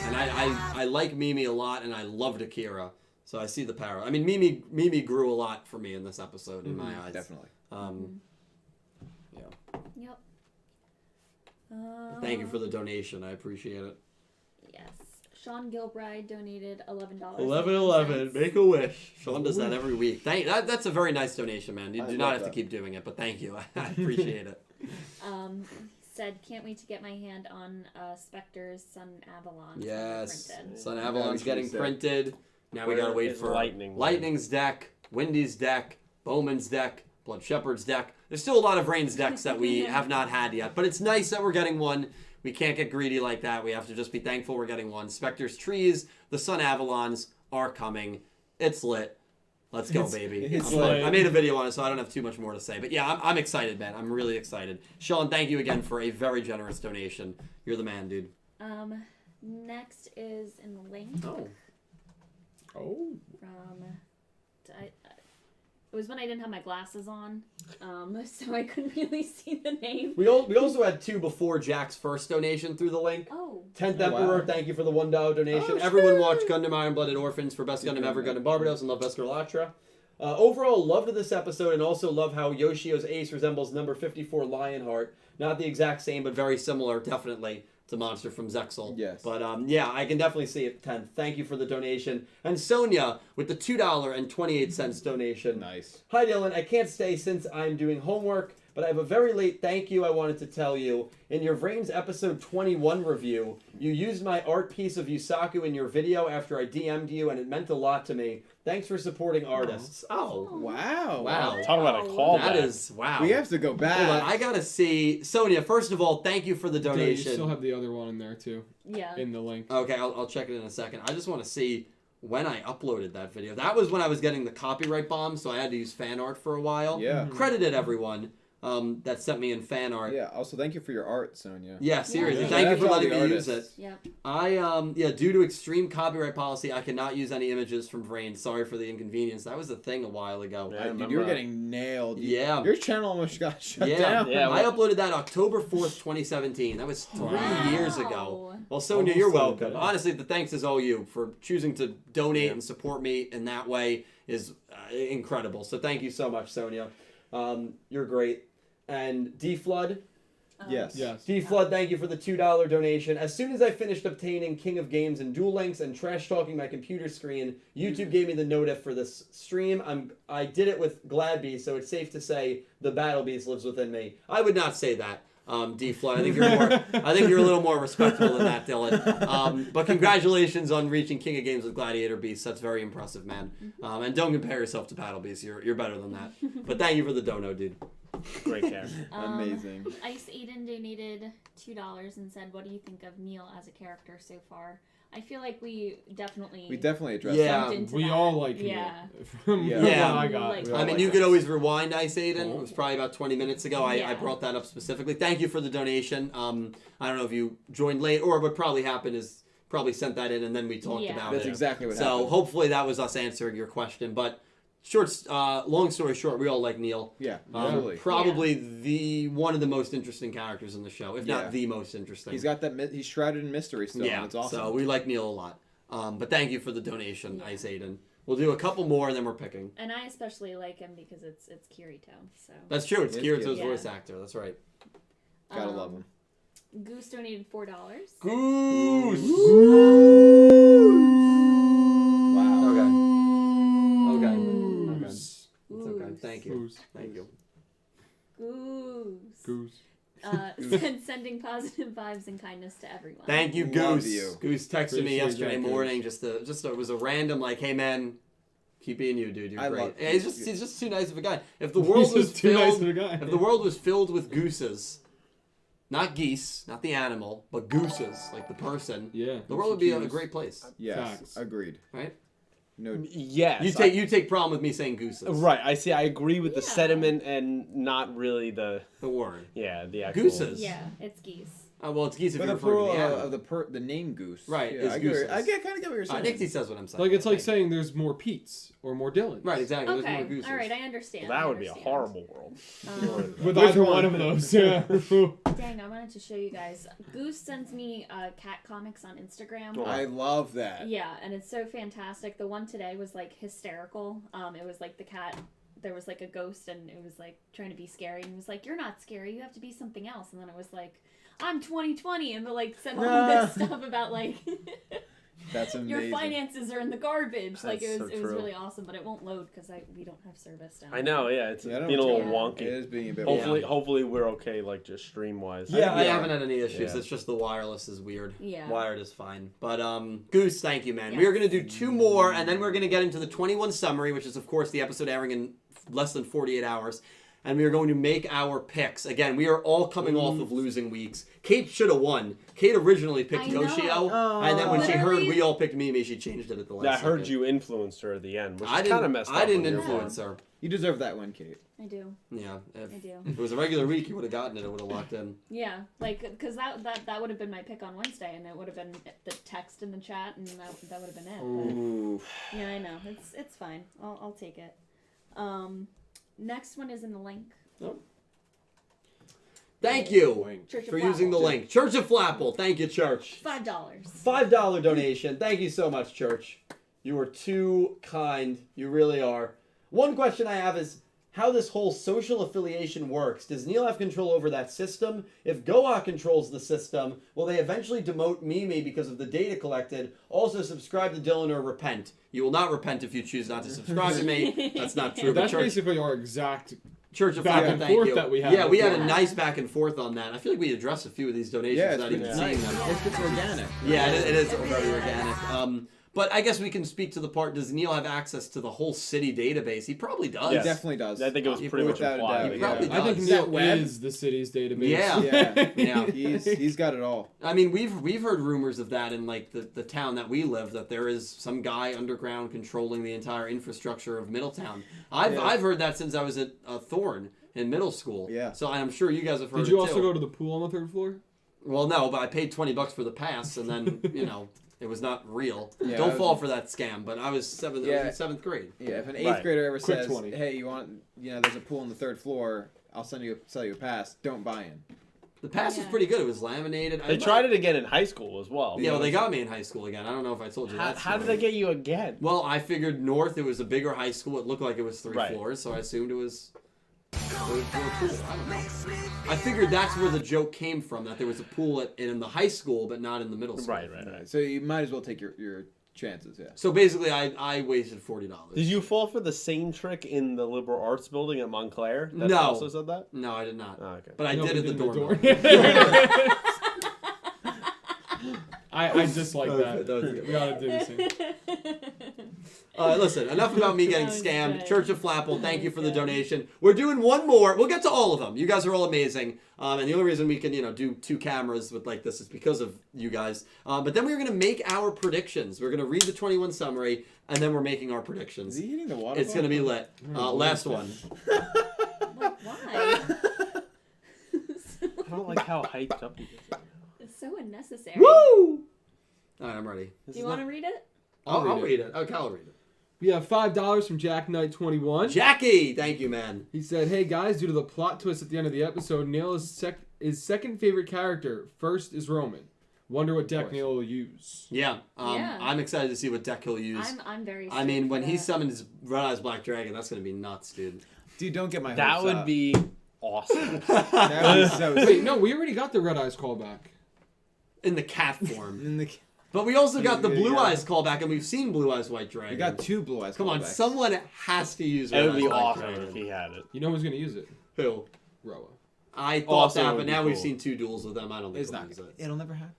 And I like Mimi a lot, and I loved Akira. So I see the parallel. I mean, Mimi grew a lot for me in this episode, in my eyes. Definitely. Yep. Thank you for the donation. I appreciate it. Yes. Sean Gilbride donated $11. 11-11. Make a wish. Sean does that every week. That's a very nice donation, man. You I do love not have to that. keep doing it, but thank you. I appreciate it. Said, "Can't wait to get my hand on Spectre's Sun Avalon." Yes. printed." Sun Avalon's Very getting true. printed. Now we Where gotta wait is for Lightning? Lightning's deck, Windy's deck, Bowman's deck, Blood Shepherd's deck. There's still a lot of Rain's decks that we have not had yet, but it's nice that we're getting one. We can't get greedy like that. We have to just be thankful we're getting one. Spectre's Trees, the Sun Avalons are coming. It's lit. Let's go, baby. it's I'm lit. I made a video on it, so I don't have too much more to say. But yeah, I'm excited, man. I'm really excited. Sean, thank you again for a very generous donation. You're the man, dude. Next is in the link Oh. from. It was when I didn't have my glasses on, so I couldn't really see the name. We also had 2 before Jack's first donation through the link. Oh. 10th Oh, wow. Emperor, thank you for the $1 donation. Oh, Everyone watched Gundam Iron-Blooded Orphans for Best Gundam Ever, Gundam Barbados, and love Beskar Latra. Overall, loved this episode and also love how Yoshio's ace resembles number 54 Lionheart. Not the exact same, but very similar, definitely, to Monster from Zexal. Yes. But yeah, I can definitely see it 10th. Thank you for the donation. And Sonia with the $2.28 donation. Nice. Hi Dylan, I can't stay since I'm doing homework, but I have a very late thank you I wanted to tell you. In your Vrains episode 21 review, you used my art piece of Yusaku in your video after I DM'd you, and it meant a lot to me. Thanks for supporting artists. Oh, Wow. wow. Talk about a call. That is, wow. We have to go back. Hold on, I gotta see. Sonia, first of all, thank you for the Yeah, you donation. still have the other one in there too, Yeah. in the link. Okay, I'll check it in a second. I just want to see when I uploaded that video. That was when I was getting the copyright bomb, so I had to use fan art for a while. Yeah. Credited everyone that sent me in fan art. Yeah. Also, thank you for your art, Sonia. Yeah, seriously. Yeah. Thank you That's for all letting the me use it. artists. Yep. Due to extreme copyright policy, I cannot use any images from Vrains. Sorry for the inconvenience. That was a thing a while ago. Yeah. I Dude, you were remember. getting nailed. Yeah. Your channel almost got shut Yeah, down. Yeah, I uploaded that October 4th, 2017. That was 3 years ago. Well, Sonia, Almost you're to the welcome. day. Honestly, the thanks is all you for choosing to donate Yeah. and support me in that way is incredible. So thank you so much, Sonia. You're great. And D Flood, Yes. Yes. D Flood, thank you for the $2 donation. As soon as I finished obtaining King of Games and Duel Links and trash talking my computer screen, YouTube gave me the notif for this stream. I did it with Gladby, so it's safe to say the Battle Beast lives within me. I would not say that. D Flood, I think you're more. I think you're a little more respectful than that, Dylan. But congratulations on reaching King of Games with Gladiator Beast. That's very impressive, man. And don't compare yourself to Battle Beast. You're better than that. But thank you for the dono, dude. Great character. Amazing. Ice Aiden donated $2 and said, "What do you think of Neil as a character so far?" I feel like we definitely addressed Yeah. that. jumped into We that. all like yeah. it. From Yeah. what Yeah. I got. Like- We I all mean, like you that. could always rewind Ice Aiden. It was probably about 20 minutes ago. I Yeah. brought that up specifically. Thank you for the donation. I don't know if you joined late, or what probably happened is probably sent that in and then we talked Yeah. about That's it. exactly what So happened. hopefully that was us answering your question. But long story short, we all like Neil. Yeah, absolutely. Probably the one of the most interesting characters in the show, if Yeah. not the most interesting. He's got that. He's shrouded in mystery still. yeah, And it's awesome. so we like Neil a lot. But thank you for the donation, Yeah. Ice Aiden. We'll do a couple more and then we're picking. And I especially like him because it's Kirito. So That's true. It's It is Kirito's good. voice actor. That's right. Gotta love him. Goose donated $4. Goose. Wow. Okay. Okay. It's okay. Goose. Thank you. Goose. Thank you. Goose. Goose. Sending positive vibes and kindness to everyone. Thank you, Love Goose. you. Goose texted me Appreciate yesterday that, Goose. morning. It was a random like, hey man, keep being you, dude. You're I great. love- Yeah, he's just too nice of a guy. If the world He's was just too nice filled, of a guy. if the world was filled with gooses, not geese, not the animal, but gooses, like the person, Yeah. the world would be a Goose. great place, Yes, Facts. agreed. right? No, Yes. You take problem with me saying gooses. Right. I see. I agree with the Yeah. sentiment and not really the The word. the actual. Gooses. Yeah, it's geese. Well, it's geese if but you're the referring to plural the animal. of the name goose. Right, Yeah, is I get. gooses. I kind of get what you're saying. Nixie says what I'm saying. Like it's like Thank you. saying there's more Pete's or more Dylans. Right, exactly. There's more Okay, gooses. all right, I understand. Well, that I would be a understand. horrible world. With Which either one? one of those. Yeah. Dang, I wanted to show you guys. Goose sends me cat comics on Instagram. I love that. Yeah, and it's so fantastic. The one today was like hysterical. It was like the cat. There was like a ghost, and it was like trying to be scary, and it was like, "You're not scary. You have to be something else." And then it was like, "I'm 2020," and they like said all this stuff about like That's amazing. your finances are in the garbage. Like That's it so was true. really awesome, but it won't load because we don't have service down. I know. Yeah. It's Yeah, I don't being a little care. wonky. It is being a bit. Hopefully, Yeah. hopefully we're okay. Like just stream wise. Yeah, I Yeah. haven't had any issues. Yeah. It's just the wireless is weird. Yeah. Wired is fine. But Goose, thank you, man. Yes. We are gonna do 2 more, and then we're gonna get into the 21 summary, which is of course the episode airing in less than 48 hours. And we are going to make our picks. Again, we are all coming off of losing weeks. Kate should have won. Kate originally picked I know. Yoshio, Oh. and then when she heard Literally- we all picked Mimi, she changed it at the last I heard second. you influenced her at the end, which I is kind of didn't. messed up. I didn't on your influence part. her. You deserve that win, Kate. I do. Yeah. If I do. it was a regular week, you would have gotten it. It would have locked in. Yeah, like, because that would have been my pick on Wednesday, and it would have been the text in the chat, and that would have been it. Ooh. But, yeah, I know. It's fine. I'll take it. Next one is in the link. Thank you Church of for using the Flapple. link. Church of Flapple. Thank you, Church. $5. $5 donation. Thank you so much, Church. You are too kind. You really are. One question I have is how this whole social affiliation works. Does Neil have control over that system? If Goa controls the system, will they eventually demote Mimi because of the data collected? Also, subscribe to Dylan or repent. You will not repent if you choose not to subscribe to me. That's not true. But That's Church, basically our exact Church of back Flapple, and thank forth you. that we had. Yeah, we had a before. nice back and forth on that. I feel like we addressed a few of these donations Yeah, it's without been even nice. seeing them. It's organic. Yeah, it is very organic. But I guess we can speak to the part, does Neil have access to the whole city database? He probably does. He Yes. definitely does. I think it was pretty much Without a implied. doubt, He probably yeah. I think does. Neil That web? is the city's database. Yeah. Yeah. Yeah. He's got it all. I mean, we've heard rumors of that in like the town that we live, that there is some guy underground controlling the entire infrastructure of Middletown. I've heard that since I was at Thorne in middle school. Yeah. So I'm sure you guys have heard Did you it also too. go to the pool on the third floor? Well, no, but I paid $20 for the pass, and then it was not real. Yeah, Don't I was- fall for that scam. But I was seventh grade. Yeah, if an 8th Right. grader ever Quick says, 20. "Hey, you want, there's a pool on the 3rd floor. I'll sell you a pass." Don't buy in. The pass was Yeah. pretty good. It was laminated. They tried it again in high school as well. Yeah, well, they got me in high school again. I don't know if I told you that. How did story. they get you again? Well, I figured North, it was a bigger high school. It looked like it was 3 Right. floors, so I assumed it was third floor pool. I don't know. I figured that's where the joke came from, that there was a pool in the high school, but not in the middle school. Right. So you might as well take your chances. Yeah. So basically, I wasted $40. Did you fall for the same trick in the liberal arts building at Montclair? That No. also said that? No, I did not. Oh, okay. But I No, did we at the did door. I just like That that. was good. We gotta do the same. Listen, enough about me getting That was scammed. good. Church of Flapple, thank That you was for the good. donation. We're doing one more. We'll get to all of them. You guys are all amazing. And the only reason we can, do 2 cameras with like this is because of you guys. But then we're going to make our predictions. We're going to read the 21 summary, and then we're making our predictions. Is he hitting the water? It's going to be lit. Last one. Like, why? I don't like how hyped up he is. It's so unnecessary. Woo! All right, I'm ready. Do you want to read it? I'll read read it. Okay, I'll read it. We have $5 from Jack Knight 21. Jackie, thank you, man. He said, "Hey guys, due to the plot twist at the end of the episode, Neil is second favorite character. First is Roman. Wonder what deck Neil will use." Yeah, Yeah. I'm excited to see what deck he'll use. I'm very. I mean, stoked when for he that. summons his Red Eyes Black Dragon, that's going to be nuts, dude. Dude, don't get my That hopes would up. be awesome. That would be so Wait, no, we already got the Red Eyes callback. In the cat form. In the, But we also got the Yeah, Blue yeah. Eyes callback, and we've seen Blue Eyes White Dragon. we got 2 blue eyes. Come on, callbacks. someone has to use It Red would Eyes be Black awesome Dragon. if he had it. You know who's gonna use it? Who? Roa. I thought Also that, would but be now we've cool. seen 2 duels with them. I don't think It's they'll not. use it. It'll never happen.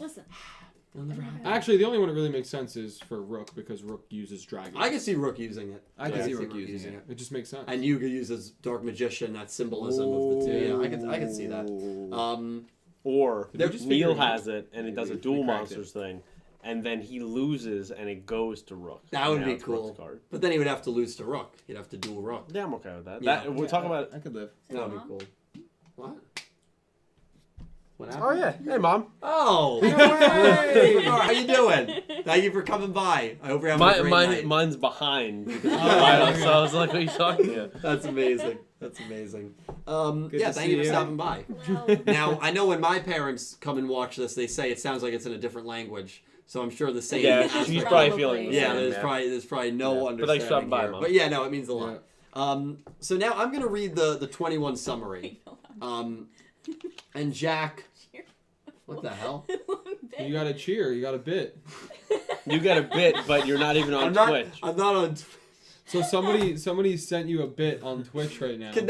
Listen. It'll never happen. Actually, the only one that really makes sense is for Rook because Rook uses Dragon. I can see Rook using it. I can see Rook using it. It just makes sense. And Yuga uses Dark Magician, that symbolism of the 2. Yeah, I can see that. Or Did we just Neil figure it out? has it and he does a We dual cracked monsters thing, and then he loses and it goes to Rook. That would Now be it's Rook's cool. card. But then he would have to lose to Rook. He'd have to duel Rook. Yeah, I'm okay with that. Yeah. We're talking about. I could live. That would be cool. What? What happened? Oh yeah, hey mom. Oh! Hey! How you doing? Thank you for coming by. I hope you're having a great night. Mine's behind. Because so I was like, "What are you talking to?" That's amazing. That's amazing. Good Yeah, to thank see you for you. stopping by. Well, Now, I know when my parents come and watch this, they say it sounds like it's in a different language. So I'm sure the same. Yeah, aspect- she's Probably. probably feeling. The Yeah, same, there's probably no Yeah. But understanding thanks for stopping by, here. Mom. But yeah, no, it means a lot. Yeah. So now I'm gonna read the 21 summary. And Jack, what the hell? You got to cheer. You got a bit. You got a bit, but you're not even on Twitch. I'm not on. So somebody sent you a bit on Twitch right now. Does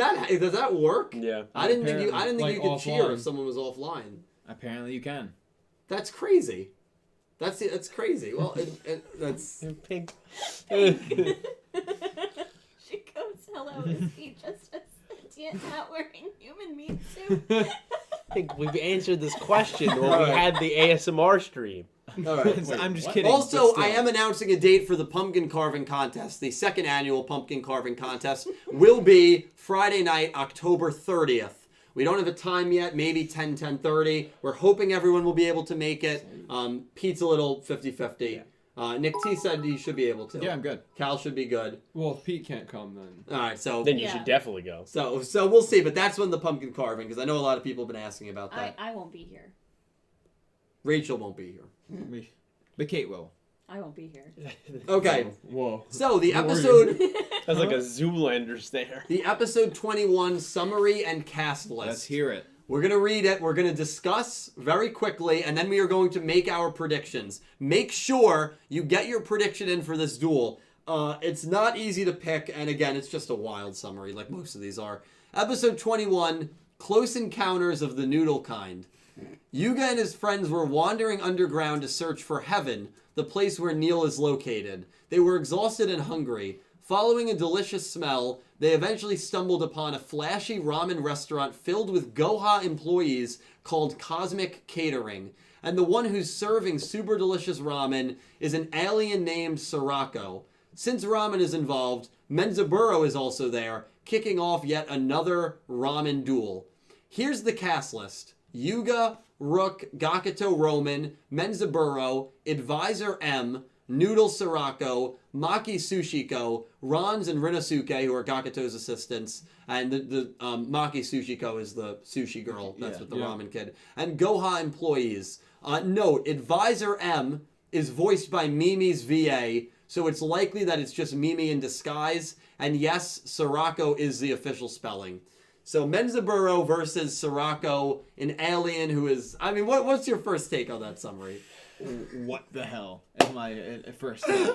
that work? Yeah. I didn't think you Like could cheer offline. if someone was offline. Apparently you can. That's crazy. That's crazy. Well, that's. Pink. She goes, "Hello, is he just a sentient cat wearing human meat suit?" I think we've answered this question when we had the ASMR stream. All right. I'm just what? kidding. Also, but I still. am announcing a date for the pumpkin carving contest. The second annual pumpkin carving contest will be Friday night, October 30th. We don't have a time yet, maybe 10:30. We're hoping everyone will be able to make it. Pete's a little 50-50. Nick T said he should be able to. Yeah, I'm good. Cal should be good. Well, if Pete can't come, then. All right, so Then you Yeah. should definitely go. so we'll see. But that's when the pumpkin carving, because I know a lot of people have been asking about that. I won't be here. Rachel won't be here. But Kate will. I won't be here. Okay, Whoa. so the Who are episode, That's like a Zoolander stare. the episode 21 summary and cast list. Let's hear it. We're going to read it. We're going to discuss very quickly, and then we are going to make our predictions. Make sure you get your prediction in for this duel. It's not easy to pick, and again, it's just a wild summary, like most of these are. Episode 21, Close Encounters of the Noodle Kind. Yuga and his friends were wandering underground to search for heaven, the place where Neil is located. They were exhausted and hungry. Following a delicious smell, they eventually stumbled upon a flashy ramen restaurant filled with Goha employees called Cosmic Catering. And the one who's serving super delicious ramen is an alien named Sorako. Since ramen is involved, Menzaburo is also there, kicking off yet another ramen duel. Here's the cast list. Yuga, Rook, Gakuto Roman, Menzaburo, Advisor M, Noodle Sorako, Maki Sushiko, Rons and Rinosuke, who are Gakuto's assistants, and the Maki Sushiko is the sushi girl. That's with the ramen kid. And Goha employees. Note, Advisor M is voiced by Mimi's VA, so it's likely that it's just Mimi in disguise. And yes, Sorako is the official spelling. So Menzaburo versus Sorako, an alien who is... I mean, what's your first take on that summary? What the hell? Is my first take.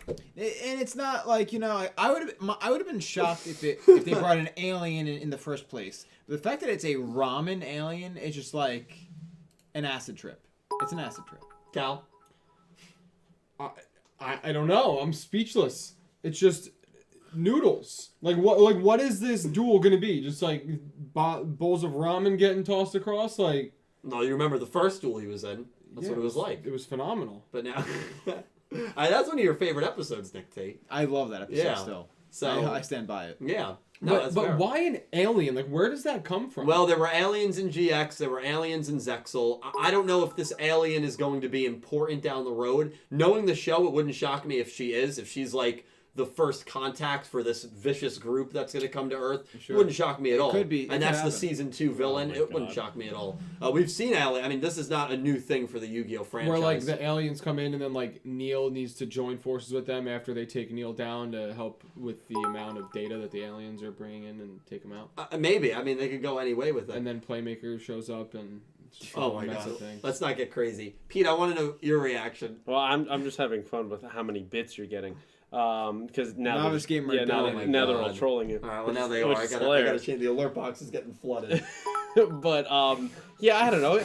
And it's not like, I would have been shocked if they brought an alien in the first place. But the fact that it's a ramen alien is just like an acid trip. It's an acid trip. Cal? I don't know. I'm speechless. It's just noodles. Like what is this duel gonna be? Just like bowls of ramen getting tossed across? Like, No, you remember the first duel he was in. That's what it was like. It was phenomenal. But now... that's one of your favorite episodes, Nick T. I love that episode Yeah. still. So I stand by it. Yeah. No, that's but fair. why an alien? Like, where does that come from? Well, there were aliens in GX, there were aliens in Zexal. I don't know if this alien is going to be important down the road. Knowing the show, it wouldn't shock me if she is. If she's like the first contact for this vicious group that's going to come to Earth. Sure. It wouldn't shock me at all. Could be. And It that's could the happen. season 2 villain. Oh my It wouldn't God. shock me at all. We've seen alien. I mean, this is not a new thing for the Yu-Gi-Oh franchise. where like the aliens come in and then like Neil needs to join forces with them after they take Neil down to help with the amount of data that the aliens are bringing in and take him out. Maybe. I mean, they could go any way with it. And then Playmaker shows up and it's just Oh a my mess god. of things. Let's not get crazy. Pete, I want to know your reaction. Well, I'm just having fun with how many bits you're getting. Because now Novice gamer yeah, now, done. they, Oh my now they're all God. trolling you. All right, well, now they which are. I is gotta hilarious. change. The alert box is getting flooded. But yeah, I don't know.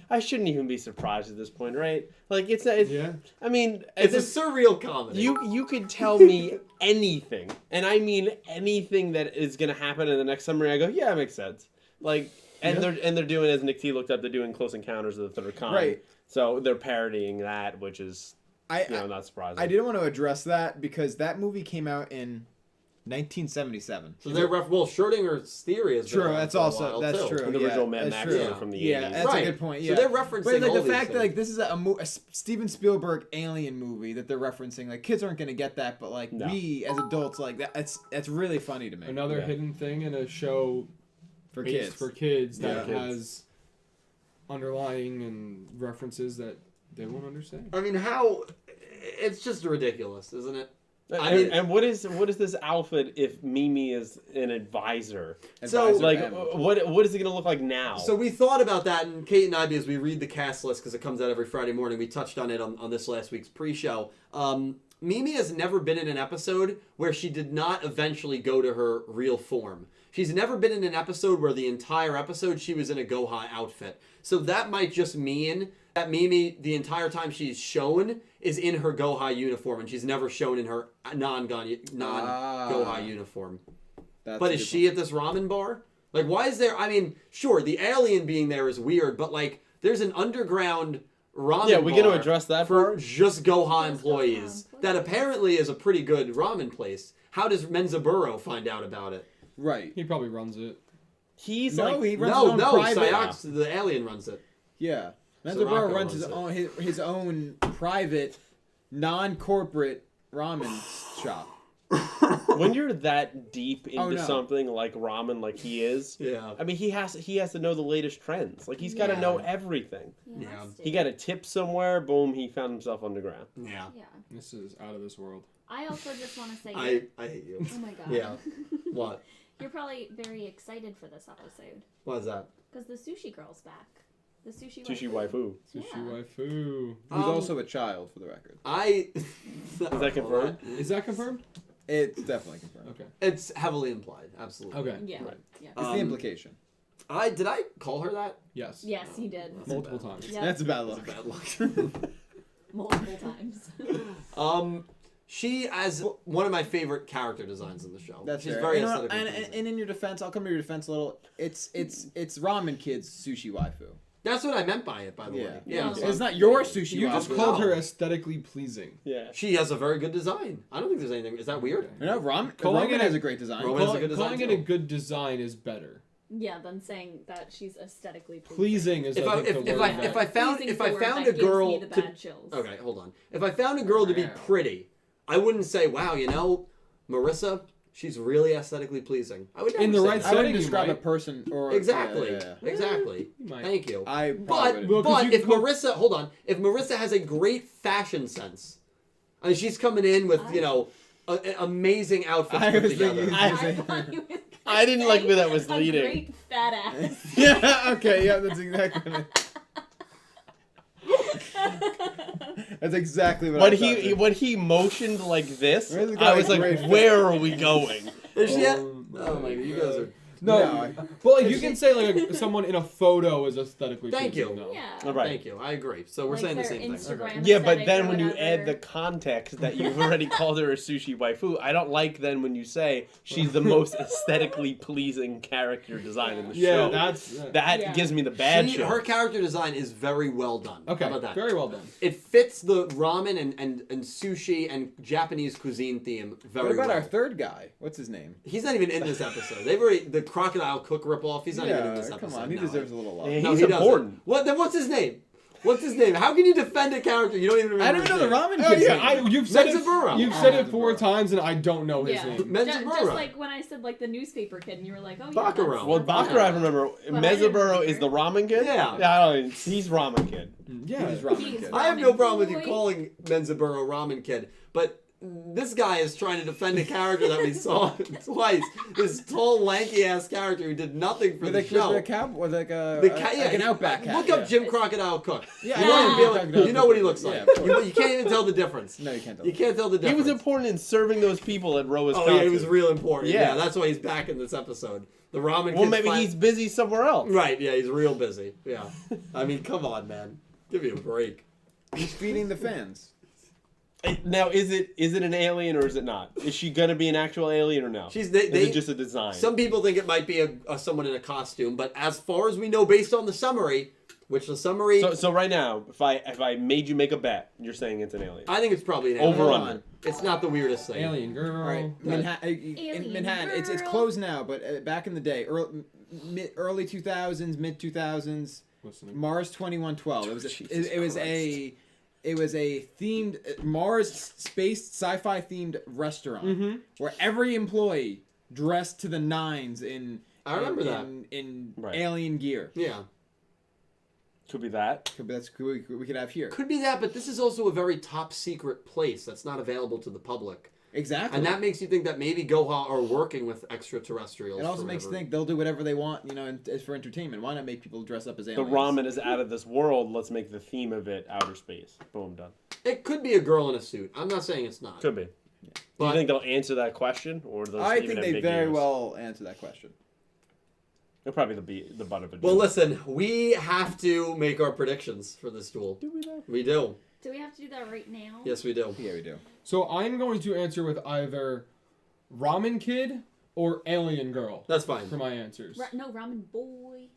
I shouldn't even be surprised at this point, right? Like it's not. Yeah. I mean, It's a surreal comedy. you could tell me anything, and I mean anything that is gonna happen in the next summary. I go, yeah, it makes sense. Like, and they're doing, as Nick T looked up, they're doing Close Encounters of the Third Kind. Right. So they're parodying that, which is not surprising. I didn't want to address that because that movie came out in 1977. So they're Schrodinger's theory is True, that's also too. true. And the yeah, original Mad that's Max true. are from the Yeah, 80s. that's Right. a good point. So Yeah, they're referencing but like all the these fact that things. like this is a Steven Spielberg alien movie that they're referencing, like kids aren't gonna get that, but like No. we as adults, like that's really funny to me. Another Yeah. hidden thing in a show for based kids. for kids that Yeah. has underlying and references that they won't understand. I mean, how? It's just ridiculous, isn't it? And what is this outfit if Mimi is an advisor? So, Advisor Like, M. what is it gonna look like now? So we thought about that, and Kate and I, because we read the cast list because it comes out every Friday morning, we touched on it on this last week's pre-show. Mimi has never been in an episode where she did not eventually go to her real form. She's never been in an episode where the entire episode she was in a Goha outfit. So that might just mean that Mimi, the entire time she's shown, is in her Goha uniform, and she's never shown in her non-Goha uniform. That's But a is good she at this ramen bar? Like, why is there... I mean, sure, the alien being there is weird, but, like, there's an underground ramen Yeah, we're going to bar address that for part. just Goha Just employees. Goha That employees. apparently is a pretty good ramen place. How does Menzaburo find out about it? Right. He probably runs it. He's No, like, he runs No, his own no, private. Psyox, the alien, runs it. Yeah. Sorako Menzaburo runs his runs own his own private, non-corporate ramen shop. when you're that deep into Oh, no. something like ramen, like he is, Yeah. I mean, he has to know the latest trends. Like, he's got to Yeah. know everything. He Yeah. has to. He got a tip somewhere, boom, he found himself underground. Yeah. Yeah. This is out of this world. I also just want to say. I hate you. Oh my god. Yeah. What? You're probably very excited for this episode What is that? because the sushi girl's back. The sushi. Sushi waifu. Yeah. Sushi waifu. Who's also a child, for the record. Is that confirmed? Is that confirmed? It's definitely confirmed. Okay. It's heavily implied. Absolutely. Okay. Yeah. Right. Yeah. It's the implication. Did I call her that? Yes. Yes, he did. Multiple times. Yeah. That's bad luck. Bad luck. Multiple times. She has one of my favorite character designs in the show. That's She's fair. very You know, aesthetically and, pleasing. and in your defense, I'll come to your defense a little. It's Ramen Kid's sushi waifu. That's what I meant by it, by the Yeah. way. Yeah. so It's not your sushi You waifu. just No. called her aesthetically pleasing. Yeah. She has a very good design. I don't think there's anything. Is that weird? Okay. You know, Ramen Calling it has a- a great design. Ramen- has a good design, Calling it too. a good design is better. Yeah, than saying that she's aesthetically pleasing. Pleasing is If I I think the if word I that- if I found Pleasing's if the I word found that a girl gives me the to bad chills. okay, hold on. If I found a girl to be pretty, I wouldn't say, "Wow, you know, Marissa, she's really aesthetically pleasing." I would never In the say right that. I wouldn't setting, you describe a might. person or Exactly. Yeah, yeah, Exactly. You might. Thank you. yeah. I But probably Well, 'cause but you if can call- Marissa, hold on, if Marissa has a great fashion sense, I mean, she's coming in with amazing outfits I put was together. thinking- I thought you were I didn't like where that was a leading. great fat ass. yeah. Okay. Yeah. That's exactly. That's exactly what. When I thought, too. when he motioned like this, Where's the guy I was with like, great where are we going? Is she at- Oh oh my god, you guys are. No, No, but like you can say like someone in a photo is aesthetically Thank pleasing. you. though. Yeah. All right. Thank you. I agree. So we're Like saying the their same thing. Instagram Yeah, but aesthetic then or when you add whatever. the context that you've already called her a sushi waifu, I don't like then when you say she's the most aesthetically pleasing character design in the Yeah, show. that's that Yeah. gives me the bad She, chill. her character design is very well done. okay. How about that? Very well done. It fits the ramen and sushi and Japanese cuisine theme very What about well. our third guy? What's his name? He's not even in this episode. They've already the Crocodile Cook ripoff. He's not even in this episode. come on. He No. deserves a little love. Yeah, No, he's he doesn't. important. What? Then what's his name? What's his name? How can you defend a character you don't even remember? I don't know the his name? ramen Oh kid's yeah, name. you've said Menzaburo. You've said it Menzaburo. 4 times and I don't know his Yeah. name. Menzaburo. Just like when I said like the newspaper kid, and you were like, "Oh yeah." Baccarat. that's- Well, that's Baccarat, I Baccarat. remember. But I didn't Mezaburo remember. is the ramen kid? Yeah. Yeah, I don't know. He's ramen kid. Yeah. He's ramen He's kid. I have no Ramen problem with you boy. calling Menzaburo Ramen Kid, but this guy is trying to defend a character that we saw twice. This tall, lanky ass character who did nothing for With the like, show. with a cab, with like a Yeah, like an outback cat. Look yeah. up Jim Crocodile Cook. Yeah, you, I know, know him, Jim Bill- Crocodile you know what he Cook. looks like. Yeah, of course. You can't even tell the difference. No, you can't tell. You can't tell the He difference. was important in serving those people at Roa's Oh yeah, he was real important. Yeah. Yeah, that's why he's back in this episode. The ramen. Well, kid's maybe fine- he's busy somewhere else. right. Yeah, he's real busy. Yeah, I mean, come on, man, give me a break. He's feeding the fans. Now, is it an alien or is it not? Is she gonna be an actual alien or no? She's Is they it just a design? Some people think it might be a someone in a costume, but as far as we know, based on the summary, which the summary, So right now, if I made you make a bet, you're saying it's an alien. I think it's probably an Over alien. under. It's not the weirdest thing. Alien girl. All right, in Alien Manhattan, it's girl. closed now, but back in the day, early 2000s, mid 2000s, Listening. Mars 2112. It was Jesus it was a themed Mars space sci-fi themed restaurant Mm-hmm. where every employee dressed to the nines in I remember that. in Right. alien gear. Yeah, Could be that. That's we could have here. could be that, but this is also a very top secret place that's not available to the public, Exactly. and that makes you think that maybe Goha are working with extraterrestrials. it also for makes you whatever- think they'll do whatever they want, as for entertainment. Why not make people dress up as The aliens? ramen is out of this world. Let's make the theme of it outer space. Boom, done. It could be a girl in a suit. I'm not saying it's not. Could be. Do But- you think they'll answer that question, or they'll I leave think it they ambiguous? very well answer that question. They'll probably the butt of a Well, joke. listen, we have to make our predictions for this duel. Do we though? We do. Do we have to do that right now? Yes, we do. Yeah, we do. So I'm going to answer with either Ramen Kid or Alien Girl That's fine. for my answers. No, ramen boy.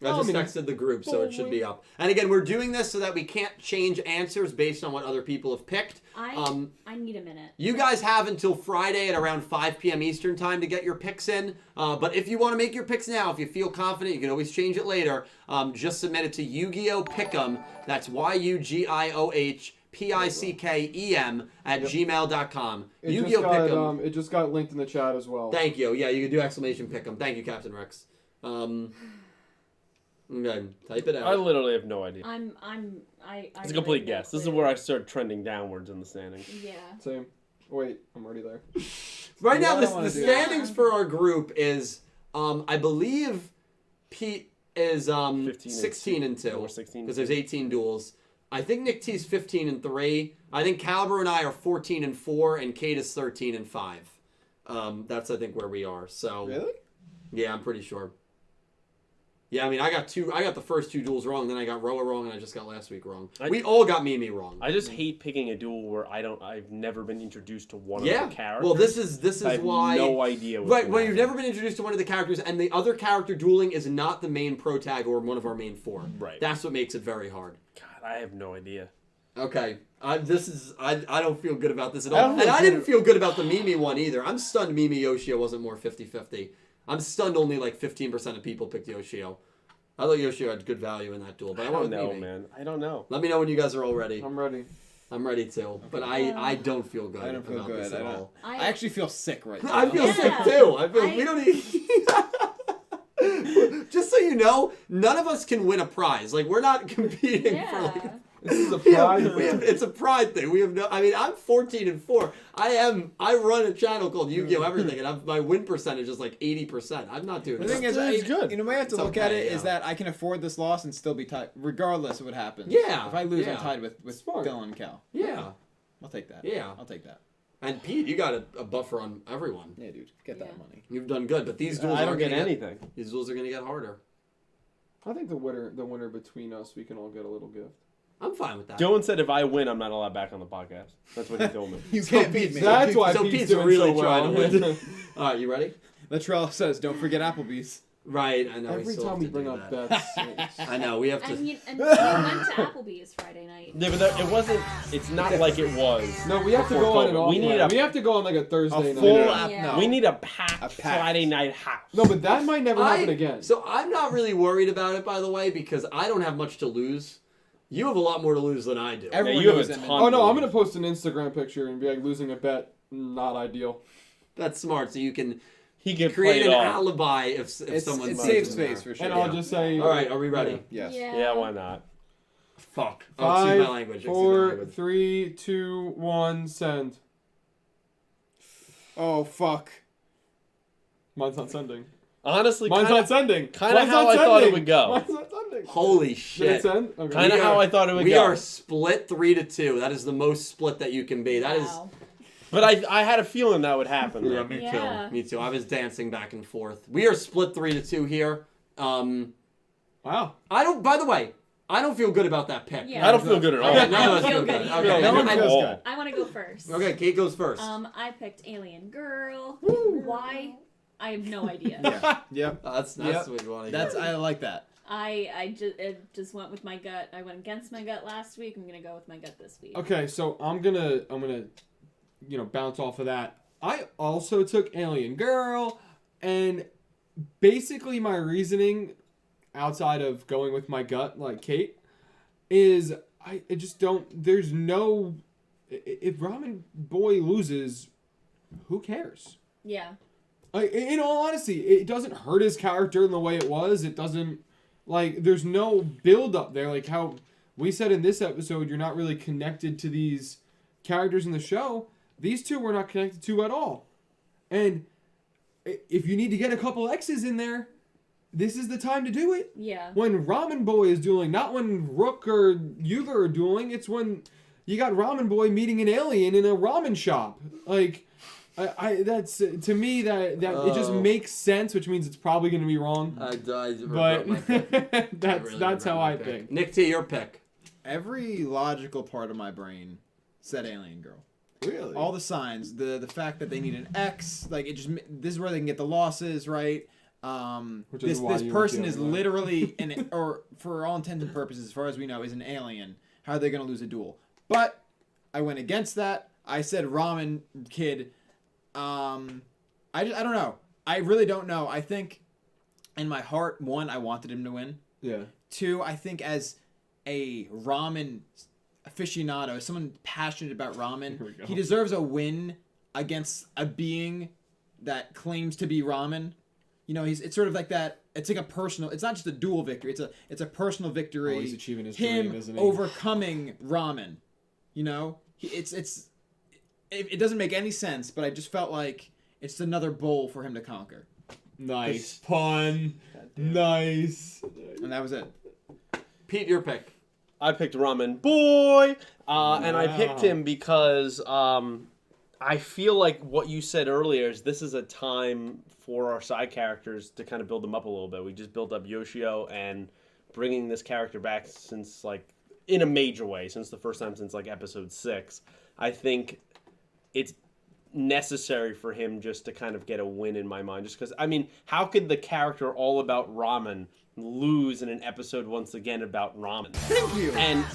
I just texted the group, so it should be up. And again, we're doing this so that we can't change answers based on what other people have picked. I need a minute. You guys have until Friday at around 5 p.m. Eastern time to get your picks in. But if you want to make your picks now, if you feel confident, you can always change it later. Just submit it to YUGIOHPICKEM. That's YUGIOHPICKEM at gmail.com. Yu-Gi-Oh! Pick'em. It just got linked in the chat as well. Thank you. Yeah, you can do exclamation pick'em. Thank you, Captain Rex. Okay, type it out. I literally have no idea. I It's a complete guess. This is where I start trending downwards in the standings. Yeah. Same. Wait, I'm already there. Right now, I don't the wanna do standings for our group is, I believe, Pete is 16 and 2 Or 16. because there's 18 duels. I think Nick T's 15 and 3. I think Caliber and I are 14 and 4, and Kate is 13 and 5. That's I think where we are. So Really? yeah, I'm pretty sure. Yeah, I mean, I got the first 2 duels wrong, then I got Roa wrong, and I just got last week wrong. We all got Mimi wrong. I just hate picking a duel where I've never been introduced to one of the characters. Well, this is I have why. no idea. Right, when you've never been introduced to one of the characters, and the other character dueling is not the main pro tag or one of our main 4. Right. That's what makes it very hard. God, I have no idea. Okay, I don't feel good about this at all. And I didn't feel good about the Mimi one either. I'm stunned Mimi Yoshio wasn't more 50-50. I'm stunned only like 15% of people picked Yoshio. I thought Yoshio had good value in that duel, but I don't went with know, Mimi. man. I don't know. Let me know when you guys are all ready. I'm ready. I'm ready too, but I don't feel good. I don't feel about good. this at all. I actually feel sick right now. I feel sick too. We don't even. Just so you know, none of us can win a prize. Like we're not competing for. Like, This is a pride. it's a pride thing. We have no. I mean, I'm 14 and 4. I run a channel called Yu-Gi-Oh! Everything, and my win percentage is like 80%. I'm not doing The that. thing is, It's good. You know, the way I have to It's look at okay, it is yeah. that I can afford this loss and still be tied, regardless of what happens. Yeah, If I lose, yeah. I'm tied with Smart. Dylan and Cal. Yeah, I'll take that. Yeah. I'll take that. and Pete, you got a buffer on everyone. Yeah, dude, get that Yeah. money. You've done good, but these duels I don't aren't get gonna anything. These duels are gonna get harder. I think the winner between us, we can all get a little gift. I'm fine with that. Dylan said if I win, I'm not allowed back on the podcast. That's what he told me. You So can't beat me. That's why So Pete's Pete's doing really so trying well. to win. All right, you ready? Latrell says, don't forget Applebee's. Right, I know. Every still time have we to bring do up that. bets, I know we have to. And you went to Applebee's Friday night. Yeah, but it wasn't. It's not like it was. no, we have to Before go on an COVID. off. We need we have to go on like a Thursday A night. full Yeah. app. Yeah. No. We need a packed A packed. Friday night house. No, but that might never happen again. So I'm not really worried about it, by the way, because I don't have much to lose. You have a lot more to lose than I do. Everyone you have knows a that. ton. Oh no, I'm gonna post an Instagram picture and be like losing a bet. Not ideal. That's smart, so you can He can create play an it off. alibi if someone. It loses saves there. space for sure. And I'll just say. All right, are we ready? Yes. Yeah, why not? Fuck. Oh, excuse my 5, language. Excuse my 4, language. 3, 2, 1, send. Oh, fuck. Mine's not sending. Honestly, Mine's kind not of sending. kinda Mine's how not I thought it sending. would go. Mine's not sending. Holy Did it shit. send? Okay. kind of We how are- I thought it would We go. are split 3-2. That is the most split that you can be. That is. Wow. But I had a feeling that would happen. Yeah, though. me Yeah. too. Me too. I was dancing back and forth. We are split 3-2 here. Wow. I don't. By the way, I don't feel good about that pick. Yeah. I don't feel good at all. Okay, I none of don't us feel feel good good. either. Okay, No one I- feels all. good. I want to go first. Okay, Kate goes first. I picked Alien Girl. Why? I have no idea. Yeah. Yep. That's Yep. what you want to That's I like that. I just went with my gut. I went against my gut last week. I'm gonna go with my gut this week. Okay, so I'm gonna bounce off of that. I also took Alien Girl, and basically my reasoning, outside of going with my gut like Kate, is I just don't. There's no. If Ramen Boy loses, who cares? Yeah. In all honesty, it doesn't hurt his character in the way it was. It doesn't, there's no build up there. Like how we said in this episode, you're not really connected to these characters in the show. These two we're not connected to at all. And if you need to get a couple X's in there, this is the time to do it. Yeah. When Ramen Boy is dueling, not when Rook or Yugioh are dueling, it's when you got Ramen Boy meeting an alien in a ramen shop. That's to me that it just makes sense, which means it's probably going to be wrong. But that's how I think. Nick T, your pick. Every logical part of my brain said Alien Girl. Really? All the signs, the fact that they need an X, this is where they can get the losses, right? Which is this why this you person were is feeling that. literally or for all intents and purposes, as far as we know, is an alien. How are they going to lose a duel? But I went against that. I said Ramen Kid. I don't know. I really don't know. I think in my heart, one, I wanted him to win. Yeah. Two, I think as a ramen aficionado, as someone passionate about Here we ramen, go. he deserves a win against a being that claims to be ramen. You know, it's sort of like that. It's like a personal. It's not just a dual victory. It's a personal victory. Oh, he's achieving his Him dream, isn't he? overcoming ramen. You know, it doesn't make any sense, but I just felt like it's another bowl for him to conquer, Nice pun. Nice. and that was it. Pete, your pick. I picked Ramen Boy, and I Wow. picked him because I feel like what you said earlier is this is a time for our side characters to kind of build them up a little bit. We just built up Yoshio, and bringing this character back since, like, in a major way, since the first time since, like, episode 6, I think it's necessary for him just to kind of get a win in my mind. Just because, I mean, how could the character all about ramen lose in an episode once again about ramen? Thank you. And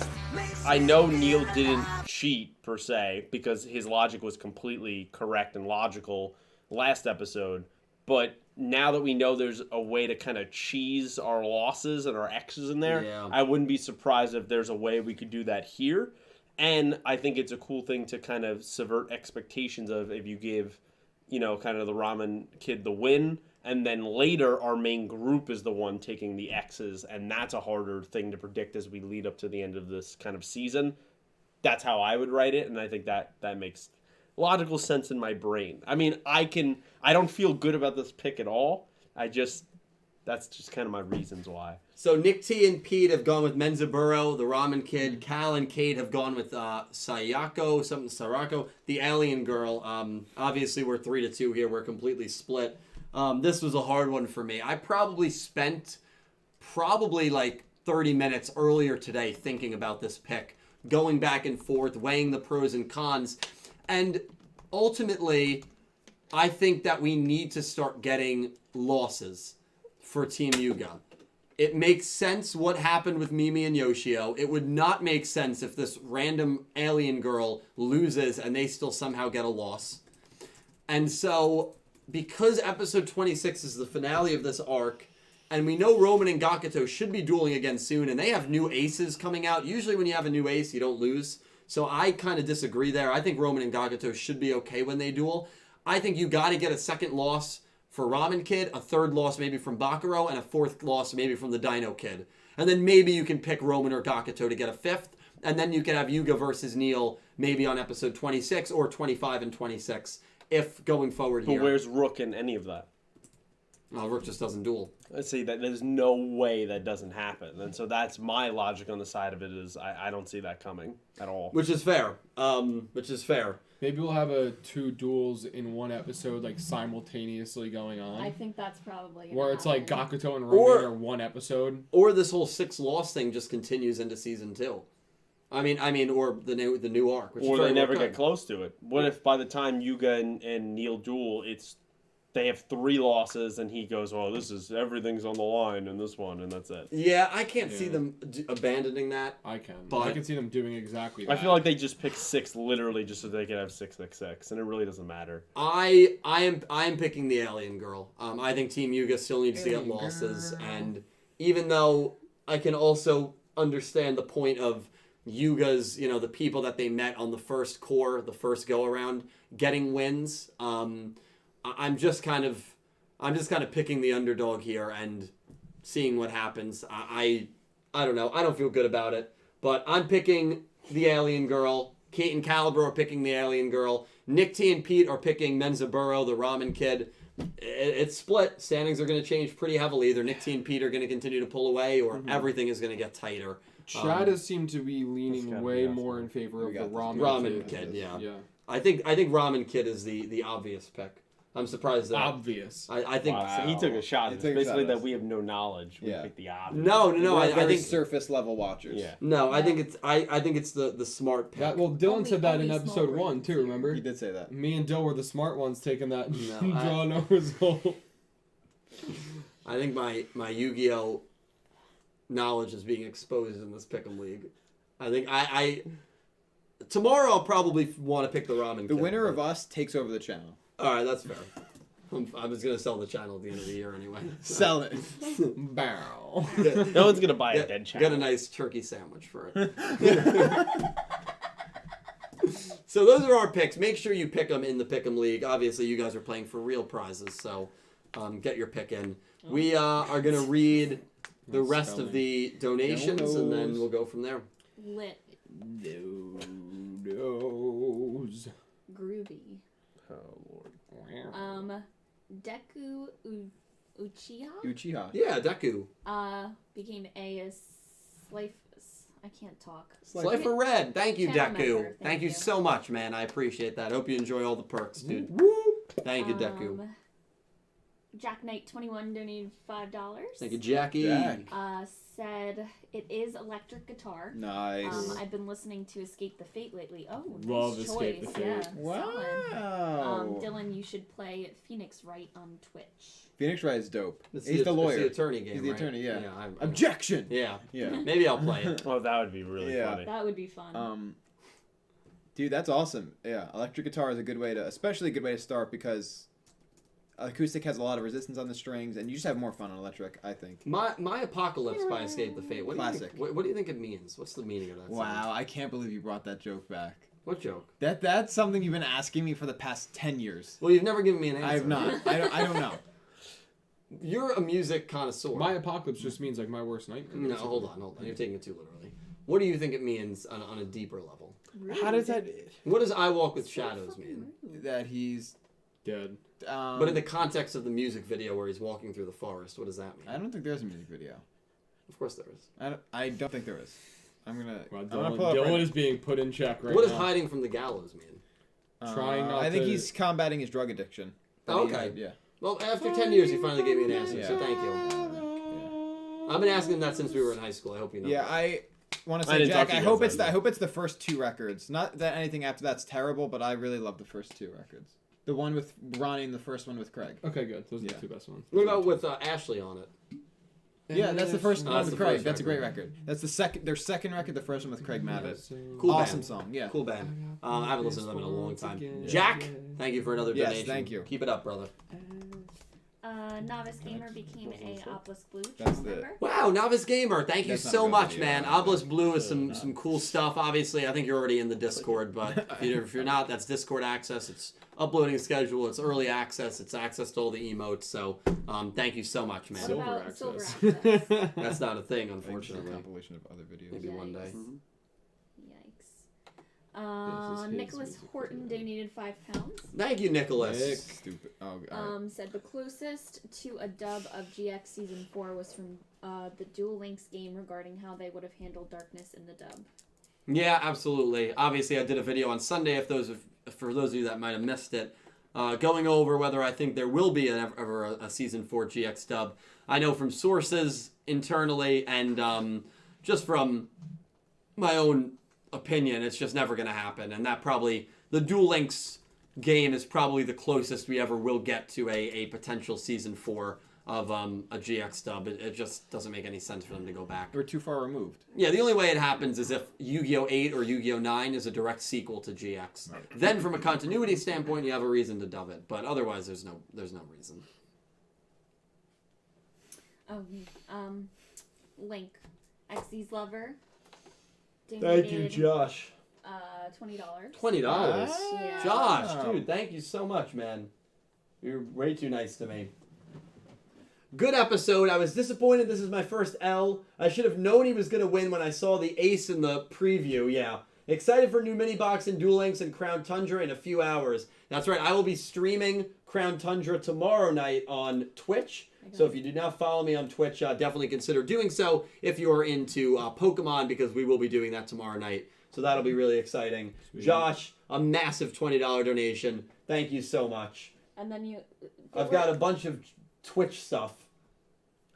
I know Neil didn't cheat per se because his logic was completely correct and logical last episode. But now that we know there's a way to kind of cheese our losses and our X's in there, Yeah. I wouldn't be surprised if there's a way we could do that here. And I think it's a cool thing to kind of subvert expectations of if you give, you know, kind of the Ramen Kid the win, and then later our main group is the one taking the X's, and that's a harder thing to predict as we lead up to the end of this kind of season. That's how I would write it, and I think that makes logical sense in my brain. I mean, I don't feel good about this pick at all. That's just kind of my reasons why. So Nick T and Pete have gone with Menzaburo, the Ramen Kid. Cal and Kate have gone with Sorako, the alien girl. Obviously, we're 3-2 here. We're completely split. This was a hard one for me. I probably spent like 30 minutes earlier today thinking about this pick, going back and forth, weighing the pros and cons. And ultimately, I think that we need to start getting losses for Team Yugioh. It makes sense what happened with Mimi and Yoshio. It would not make sense if this random alien girl loses and they still somehow get a loss. And so, because episode 26 is the finale of this arc, and we know Roman and Gakuto should be dueling again soon, and they have new aces coming out. Usually when you have a new ace, you don't lose. So I kind of disagree there. I think Roman and Gakuto should be okay when they duel. I think you got to get a second loss for Ramen Kid, a third loss maybe from Bakuro, and a fourth loss maybe from the Dino Kid. And then maybe you can pick Roman or Gakuto to get a fifth, and then you can have Yugioh versus Neil maybe on episode 26 or 25 and 26 if going forward here. But where's Rook in any of that? Well, Rook just doesn't duel. Let's see, that there's no way that doesn't happen. And so that's my logic on the side of it is I don't see that coming at all. Which is fair. Maybe we'll have two duels in one episode, like simultaneously going on. I think that's probably gonna Where it's like happen. Gakuto and Roman Or- are one episode. Or this whole 6 loss thing just continues into season 2. I mean, or the new arc. Which Or very they well never could. get close to it. What if by the time Yuga and Neil duel, they have 3 losses and he goes, "Oh, everything's on the line in this one," and that's it. Yeah, I can't see Yeah. them abandoning that. I can. But- I can see them doing exactly that. I feel like they just pick 6 literally just so they can have 666, and it really doesn't matter. I am picking the alien girl. I think Team Yuga still needs to get Alien losses, girl. and even though I can also understand the point of Yuga's, the people that they met on the first core, the first go around, getting wins. I'm just kind of picking the underdog here and seeing what happens. I don't know. I don't feel good about it, but I'm picking the alien girl. Kate and Calibur are picking the alien girl. Nick T and Pete are picking Menzaburo, the Ramen Kid. It's split. Standings are going to change pretty heavily. Either Nick T and Pete are going to continue to pull away, or everything is going to get tighter. Chad has seemed to be That's leaning gotta way be more in favor of We the got this. Ramen Kid, yeah. Yeah. I think Ramen Kid is the obvious pick. I'm surprised that. Obvious. I think. Wow, so he took a shot. He It's took a basically shot at that us. we have no knowledge. We Yeah. pick the obvious. No. We're I very think surface level watchers. Yeah. no. I think it's the smart pick. Well, Dylan Only- said that in only episode small 1 too. brains. Remember? He did say that. Me and Dill were the smart ones taking that No, draw no result. I think my Yu-Gi-Oh knowledge is being exposed in this Pick'em League. I think I tomorrow I'll probably want to pick the Ramen. The King, winner but- of us takes over the channel. All right, that's fair. I was gonna sell the channel at the end of the year anyway. Sell it. Bow. No one's gonna buy a dead channel. Got a nice turkey sandwich for it. So those are our picks. Make sure you pick them in the Pick'em League. Obviously, you guys are playing for real prizes, so get your pick in. We are gonna read the rest of the donations, and then we'll go from there. Lit. Nose. Groovy. Oh Lord. Deku Uchiha Uchiha. Yeah, Deku. became a Slife. I can't talk. Slifer Red. Thank you, Channel Deku. member. Thank you you so much, man. I appreciate that. Hope you enjoy all the perks, dude. Thank you, Deku. Jack Knight 21 donated $5. Thank you, Jackie. Jack. Said it is electric guitar. Nice. I've been listening to Escape the Fate lately. Oh, Love nice Escape choice. the Fate. Yeah, solid. Wow. Dylan, you should play Phoenix Wright on Twitch. Phoenix Wright is dope. It's He's the lawyer. It's the attorney game, He's the right? attorney, yeah. I'm- Objection. Yeah. Yeah. Maybe I'll play it. Oh, that would be really Yeah. funny. That would be fun. Dude, that's awesome. Yeah, electric guitar is a good way to, especially a good way to start because acoustic has a lot of resistance on the strings, and you just have more fun on electric, I think. My Apocalypse by Escape the Fate. What Classic. Do you think, what do you think it means? What's the meaning of that song? Wow, I can't believe you brought that joke back. What joke? That's something you've been asking me for the past 10 years. Well, you've never given me an answer. I have not. I don't know. You're a music connoisseur. My apocalypse just means like my worst nightmare. No, hold on. You're taking it too literally. What do you think it means on a deeper level? How does that? What does I Walk with Shadows mean? That he's Dead. But in the context of the music video where he's walking through the forest, what does that mean? I don't think there's a music video. Of course there is. I don't think there is. I'm gonna Well, pull it up Dylan right is being put in check right What does now. hiding from the gallows mean? now. trying not I think to- he's combating his drug addiction. that Oh, he okay. had, yeah. Well, after 10 years, you finally gave me an answer, so Yeah. thank you. Yeah. I've been asking him that since we were in high school. I hope you know. Yeah, that. I want to I say, didn't talk Jack. to you I guys hope then, it's but- I hope it's the first two records. Not that anything after that's terrible, but I really love the first two records. The one with Ronnie and the first one with Craig. Okay, good. Those are Yeah. the two best ones. What about with Ashley on it? Yeah, that's the first Oh, one that's with the Craig. first That's a great record. record. That's their second record. The first one with Craig Mavett. Cool Awesome band. song. Yeah. Cool band. I haven't listened to them in a long time. Yeah. Jack, thank you for another Yes, donation. thank you. Keep it up, brother. Novice Gamer became a Obelisk Blue That's channel the- member. Wow, Novice Gamer, thank you That's not so a good much, video, man. but- Obelisk Blue is some cool stuff. Obviously, I think you're already in the Discord, but if you're not, that's Discord access. It's uploading schedule. It's early access. It's access to all the emotes. So, thank you so much, man. What Silver about access. silver access? That's not a thing, I think it's a unfortunately. compilation of other videos. Maybe one day. Yikes. This is his Nicholas music Horton video. donated £5. Thank you, Nicholas. Nick. Stupid. Oh, all right. Said the closest to a dub of GX Season 4 was from the Duel Links game regarding how they would have handled darkness in the dub. Yeah, absolutely. Obviously, I did a video on Sunday. For those of you that might have missed it, going over whether I think there will be ever a season 4 GX dub. I know from sources internally and just from my own opinion, it's just never going to happen. And that probably the Duel Links game is probably the closest we ever will get to a potential season 4 of a GX dub. It just doesn't make any sense for them to go back. We're too far removed. Yeah, the only way it happens is if Yu-Gi-Oh 8 or Yu-Gi-Oh 9 is a direct sequel to GX. Then from a continuity standpoint, you have a reason to dub it, but otherwise there's no reason. Oh, Link, Xy's lover. Thank you, Josh. $20. $20. Yeah. Josh, dude, thank you so much, man. You're way too nice to me. Good episode. I was disappointed this is my first L. I should have known he was going to win when I saw the ace in the preview. Yeah. Excited for new mini box and Duel Links and Crown Tundra in a few hours. That's right. I will be streaming Crown Tundra tomorrow night on Twitch. So if you do not follow me on Twitch, definitely consider doing so if you're into Pokemon, because we will be doing that tomorrow night. So that'll be really exciting. Sweet. Josh, a massive $20 donation. Thank you so much. And then you. I've got a bunch of Twitch stuff.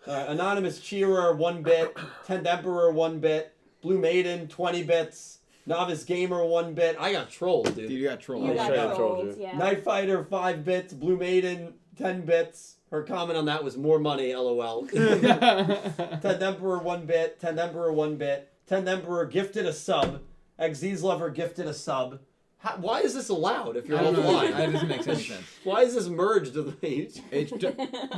Anonymous Cheerer, 1 bit. 10th Emperor, 1 bit. Blue Maiden, 20 bits. Novice Gamer, 1 bit. I got trolled, Dude, dude. you got trolled. You I'm got sure I told trolled, you. yeah. Night Fighter, 5 bits. Blue Maiden, 10 bits. Her comment on that was more money, lol. 10 Emperor 1 bit. 10 Emperor 1 bit. 10 Emperor gifted a sub. XZ's Lover gifted a sub. Why is this allowed if you're I don't know. offline? That doesn't make any sense. Why is this merged to the page?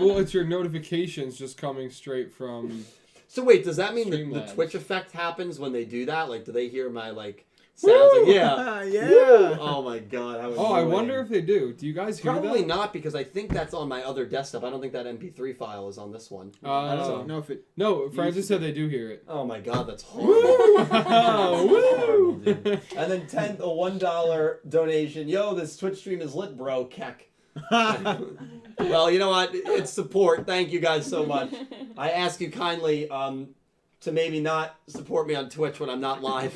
Well, it's your notifications just coming straight from. So wait, does that mean the Streamlabs. Twitch effect happens when they do that? Like, do they hear my like sounds? Like, yeah. Yeah. Woo! Oh my god. How Oh, I annoying. wonder if they do. Do you guys hear Probably that? not, because I think that's on my other desktop. I don't think that MP3 file is on this one. I don't know if it. No, Francis said they do hear it. Oh my god, that's horrible. Woo! Dude. And then a $1 donation. Yo, this Twitch stream is lit, bro. Keck. Well, you know what? It's support. Thank you guys so much. I ask you kindly to maybe not support me on Twitch when I'm not live.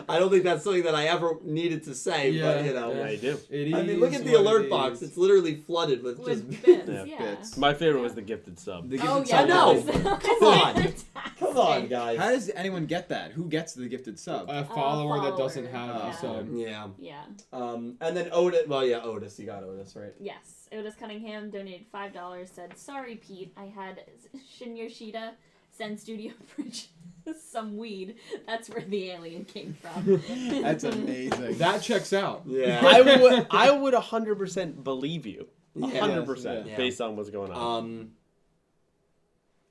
I don't think that's something that I ever needed to say, but you know. Yeah, you do. It I mean, is look at the what alert it box. is. It's literally flooded with just. With bits, Yeah, yeah. bits. My favorite was the gifted sub. The Oh gifted yeah, sub. I know. that was Come on. fantastic. Come on, guys. How does anyone get that? Who gets the gifted sub? A follower that doesn't follower. have Oh. a sub. Yeah. Yeah. And then Otis. Well, yeah, Otis. You got Otis, right? Yes. Otis Cunningham donated $5. Said, "Sorry, Pete. I had Shin Yoshida send Studio Bridge some weed. That's where the alien came from." That's amazing. That checks out. Yeah. I would 100% believe you. Yeah. 100% Yeah. based on what's going on.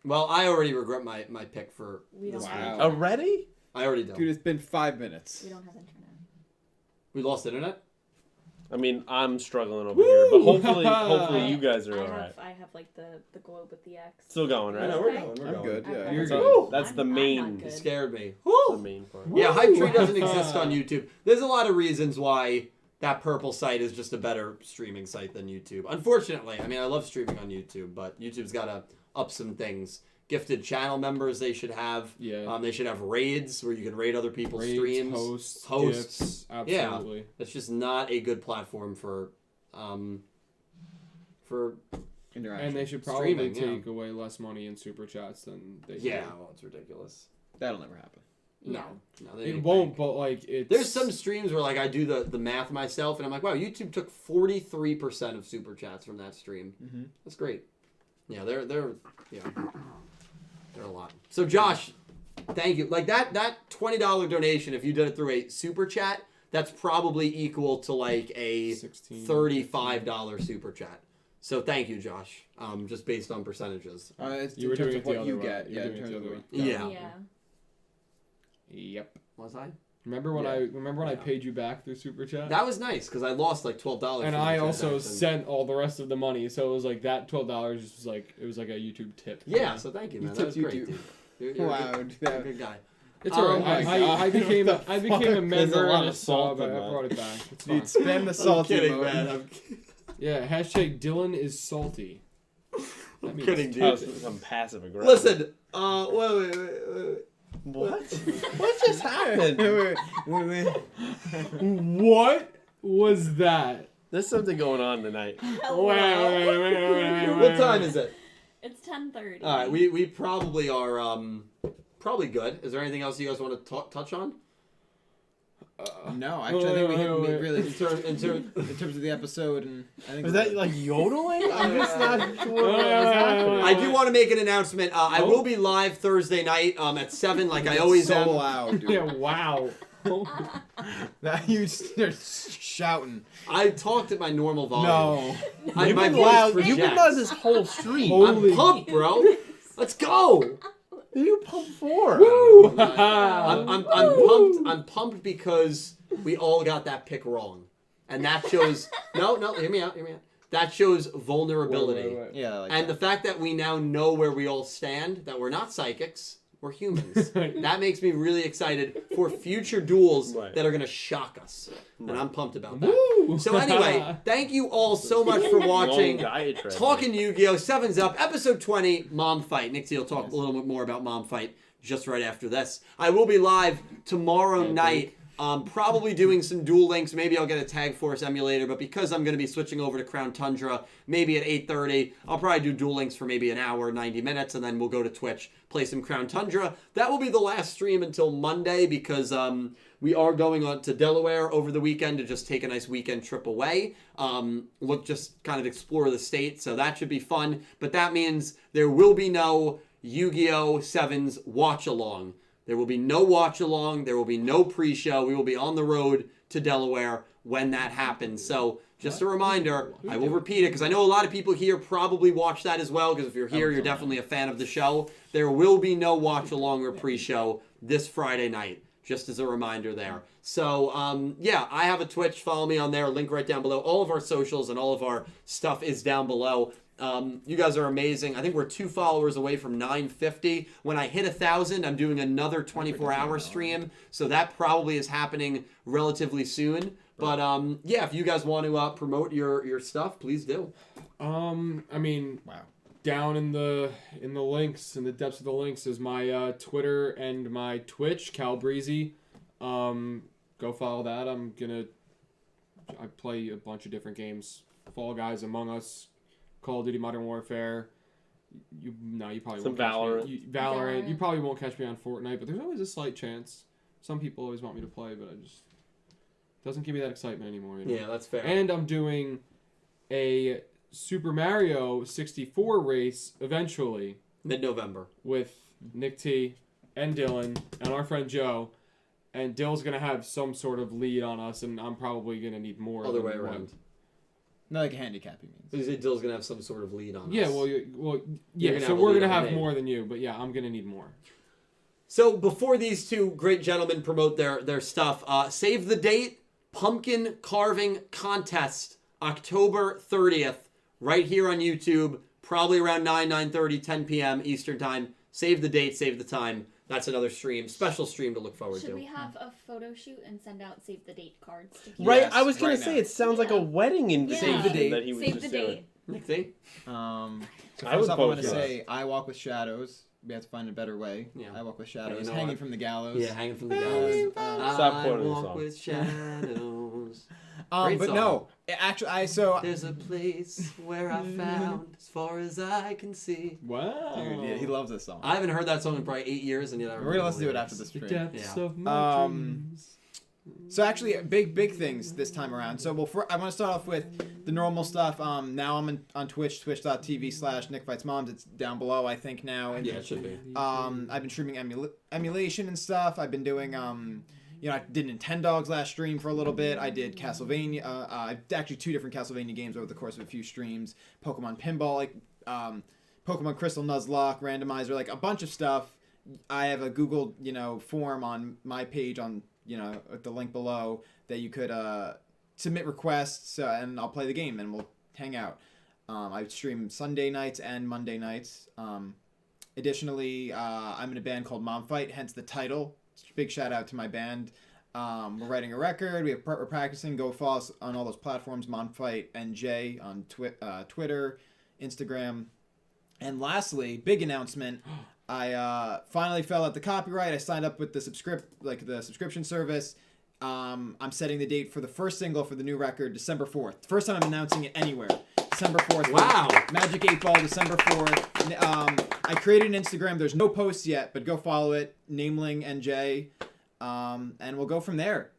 Well, I already regret my pick for We don't this have Wow. week. Already? I already don't. Dude, it's been 5 minutes. We don't have internet. We lost internet? I mean, I'm struggling over here, but Woo! hopefully you guys are I alright. have like the globe with the X. Still going, I right? know, we're Okay. going. We're I'm going. good, yeah. Okay. You're That's, good. that's the I'm main. not You good. scared me. The main part. Yeah, Hype Tree doesn't exist on YouTube. There's a lot of reasons why that purple site is just a better streaming site than YouTube. Unfortunately, I mean, I love streaming on YouTube, but YouTube's got to up some things. Gifted channel members they should have. Yeah. They should have raids where you can raid other people's Raids, streams. hosts, Hosts. gifts, Yeah. absolutely. It's just not a good platform for Interaction. And they should probably Streaming, yeah. take away less money in super chats than they yeah. do. Well, it's ridiculous. That'll never happen. Yeah. No, they It make won't, bank. but like it's. There's some streams where like I do the math myself, and I'm like, wow, YouTube took 43% of super chats from that stream. Mm-hmm. That's great. Yeah, they're a lot. So Josh, thank you. Like that $20 donation, if you did it through a super chat, that's probably equal to like a $16, $35 super chat. So thank you, Josh. Just based on percentages. It's You in were terms doing of it the what other you way. get. You're Yeah, in doing it terms the of other what way. you Yeah. Yeah. Yep. Was I? Remember when Yeah. I Yeah. paid you back through super chat? That was nice because I lost like $12. and from the I also transaction. sent all the rest of the money, so it was like that $12 was like it was like a YouTube tip. Yeah, so thank you, man. You That was tipped great, YouTube. dude. You're Wow. a good guy. It's Oh alright. my I God. became What I the became a fuck? member There's a lot and a of salt sub. in I that. brought it back. It's fine. Dude, spam the salty I'm kidding, emoji. man. Yeah. Hashtag Dylan is salty. That I'm means kidding, That was dude. some passive aggressive. Listen, wait. What? What just happened? Wait. What was that? There's something going on tonight. Hello. What time is it? It's 10:30. All right, we probably are probably good. Is there anything else you guys want to touch on? No, actually, I think we hit wait. really In terms of the episode, and I think Was that like yodeling? I'm just not sure what was happening. I do want to make an announcement. I will be live Thursday night at 7, like I always so am. loud, dude. Yeah. Wow. That you just shouting. I talked at my normal volume. No. I, You've my been voice loud. You've been projects. loud this whole stream. Holy- I'm pumped, bro. Let's go. Who you pumped for? Woo! I'm pumped. I'm pumped because we all got that pick wrong, and that shows. No, hear me out. That shows vulnerability, Wait. Yeah, like and the fact that we now know where we all stand. That we're not psychics. We're humans. That makes me really excited for future duels Right. that are gonna shock us, and I'm pumped about that. Woo! So anyway, thank you all so much for watching. Long diatribe. Talking Yu-Gi-Oh! 7's Up, episode 20, Mom Fight. Nick T will talk a little bit more about Mom Fight just right after this. I will be live tomorrow night Probably doing some Duel Links. Maybe I'll get a Tag Force emulator, but because I'm going to be switching over to Crown Tundra, maybe at 8:30, I'll probably do Duel Links for maybe an hour, 90 minutes, and then we'll go to Twitch, play some Crown Tundra. That will be the last stream until Monday because we are going on to Delaware over the weekend to just take a nice weekend trip away. Just kind of explore the state, so that should be fun. But that means there will be no Yu-Gi-Oh! 7's watch-along. There will be no watch-along. There will be no pre-show. We will be on the road to Delaware when that happens. So just a reminder, I will repeat it because I know a lot of people here probably watch that as well because if you're here, you're definitely a fan of the show. There will be no watch-along or pre-show this Friday night, just as a reminder there. So, yeah, I have a Twitch. Follow me on there. Link right down below. All of our socials and all of our stuff is down below. You guys are amazing. I think we're 2 followers away from 950. When I hit 1,000, I'm doing another 24-hour stream. So that probably is happening relatively soon. But yeah, if you guys want to promote your stuff, please do. I mean, wow. Down in the links, in the depths of the links, is my Twitter and my Twitch, Cal Breezy. Go follow that. I play a bunch of different games. Fall Guys, Among Us, Call of Duty Modern Warfare. You probably some won't catch Valorant. me. Valorant. You probably won't catch me on Fortnite, but there's always a slight chance. Some people always want me to play, but doesn't give me that excitement anymore. You know? Yeah, that's fair. And I'm doing a Super Mario 64 race eventually. Mid-November. With Nick T and Dylan and our friend Joe. And Dill's going to have some sort of lead on us, and I'm probably going to need more. Other way around. Not like a handicap, you mean. So you say Dill's going to have some sort of lead on us. Yeah, yeah, so we're going to have more than you, but yeah, I'm going to need more. So before these two great gentlemen promote their stuff, save the date, Pumpkin Carving Contest, October 30th, right here on YouTube, probably around 9:30, 10 p.m. Eastern Time. Save the date, save the time. That's another stream, special stream to look forward to. Should we have a photo shoot and send out save the date cards to people? Right, Yes, I was gonna right say now. it sounds like a wedding invitation Save the date. that he was Save just the doing. date. Nick T? So I would first off, I want vote to yes. say I Walk with Shadows. We have to find a better way. Yeah. I Walk with Shadows. you know Hanging what? from the gallows. Yeah, hanging from the gallows. Stop quoting the walk song. with shadows. But Great song. no, actually, There's a place where I found as far as I can see. Wow. dude, yeah, he loves this song. I haven't heard that song in probably 8 years, and yet I We're remember gonna listen the to it lyrics. after this The stream. depths Yeah. of my Um, dreams. So actually, big things this time around. So I want to start off with the normal stuff. Now I'm on Twitch, twitch.tv/NickFightsMoms. It's down below, I think now. And Yeah, it should be. I've been streaming emulation and stuff. I've been doing I did Nintendogs last stream for a little bit. I did Castlevania. Actually 2 different Castlevania games over the course of a few streams. Pokemon Pinball, Pokemon Crystal Nuzlocke, Randomizer, like a bunch of stuff. I have a Google form on my page on at the link below that you could submit requests and I'll play the game and we'll hang out. I stream Sunday nights and Monday nights. Additionally, I'm in a band called Mom Fight, hence the title. Big shout out to my band. We're writing a record. We're practicing. Go follow us on all those platforms. Mom Fight NJ on Twitter, Instagram. And lastly, big announcement. I finally fell out the copyright. I signed up with the subscription service. I'm setting the date for the first single for the new record, December 4th. First time I'm announcing it anywhere. December 4th. Wow. Magic 8 Ball, December 4th. I created an Instagram. There's no posts yet, but go follow it. Nameling NJ. And we'll go from there.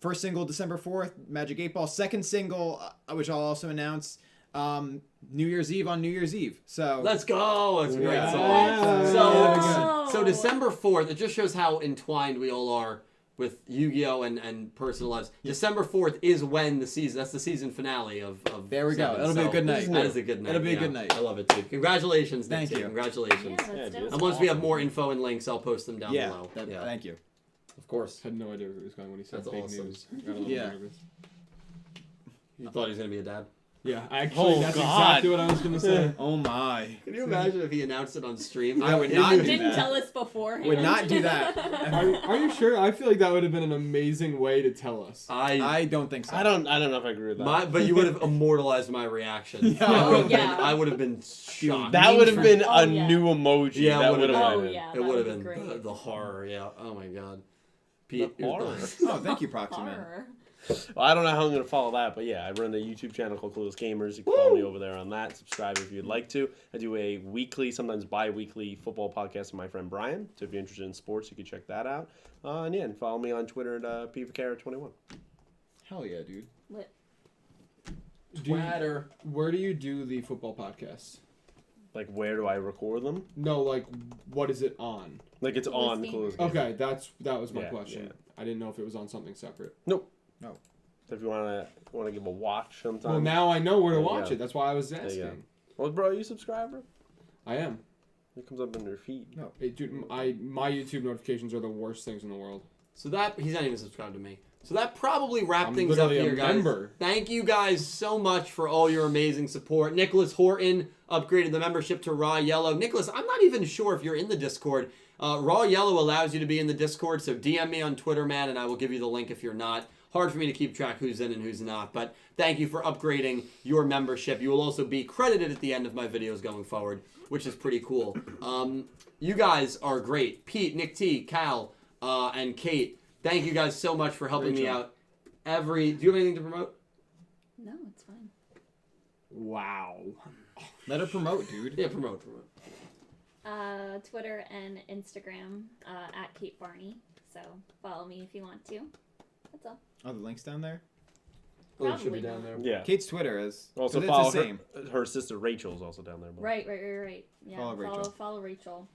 First single, December 4th, Magic 8 Ball. Second single, which I'll also announce, New Year's Eve on New Year's Eve. So Let's go. That's a great Yeah. song. Let's So go. December 4th, it just shows how entwined we all are with Yu-Gi-Oh! and personal lives. Yeah. December 4th is when that's the season finale of there we go. Sevens. It'll be a good night. That is a good night. It'll be a good night. I love it, too. Congratulations, Nick Thank T. you. Congratulations. Yeah, Yeah, that's dude. dope. And once we have more info and links, I'll post them down below. Thank you. Of course. Had no idea where he was going when he said That's fake awesome. news. I got a little Yeah. nervous. You thought he was going to be a dad? Yeah, actually, Oh, that's God. exactly what I was going to say. Oh my. Can you imagine if he announced it on stream? I would not do Didn't that. tell us beforehand. Would not do that. Are you sure? I feel like that would have been an amazing way to tell us. I don't think so. I don't know if I agree with that. But you would have immortalized my reaction. Yeah. I would have been shocked. That would have been Oh, a yeah. new emoji. Yeah, it that would've would have Oh been. yeah, It that would have be been great. the horror. Yeah. Oh my god. Pete. The horror. Oh, thank you, Proxy Man. Horror. Well, I don't know how I'm going to follow that, but yeah, I run a YouTube channel called Clueless Gamers. You can follow me over there on that. Subscribe if you'd like to. I do a weekly, sometimes bi-weekly football podcast with my friend Brian. So if you're interested in sports, you can check that out. And follow me on Twitter at PVCara21. Hell yeah, dude. Lit. Twitter. Where do you do the football podcasts? Like, where do I record them? No, like, what is it on? Like, it's on Clueless Clueless Gamers. Okay, that was my Yeah, question. yeah. I didn't know if it was on something separate. So if you want to give a watch sometime. Well, now I know where to There you watch go. it. That's why I was There you go. asking. Well, bro, are you a subscriber? I am. It comes up in your feed. No. Dude, my YouTube notifications are the worst things in the world. So he's not even subscribed to me. So that probably wrapped I'm things up literally a here, guys. member. Thank you guys so much for all your amazing support. Nicholas Horton upgraded the membership to Raw Yellow. Nicholas, I'm not even sure if you're in the Discord. Raw Yellow allows you to be in the Discord, so DM me on Twitter, man, and I will give you the link if you're not. Hard for me to keep track who's in and who's not, but thank you for upgrading your membership. You will also be credited at the end of my videos going forward, which is pretty cool. You guys are great. Pete, Nick T, Cal, and Kate, thank you guys so much for helping me out. Do you have anything to promote? No, it's fine. Wow. Let her promote, dude. Yeah, promote. Twitter and Instagram at Kate Barney. So follow me if you want to. That's all. Oh, the link's down there? Oh, it should be Probably down not. there. Yeah. Kate's Twitter is. Also but follow it's the same. her sister Rachel's also down there. Right. Yeah. Follow Rachel. Follow Rachel.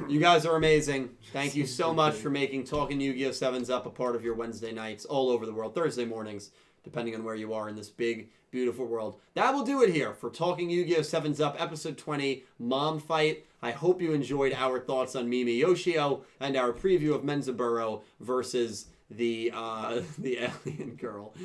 You guys are amazing. Thank you so much for making Talking Yu-Gi-Oh! 7's Up a part of your Wednesday nights all over the world. Thursday mornings, depending on where you are in this big, beautiful world. That will do it here for Talking Yu-Gi-Oh! 7's Up, Episode 20, Mom Fight. I hope you enjoyed our thoughts on Mimi Yoshio and our preview of Menzaburo versus the alien girl.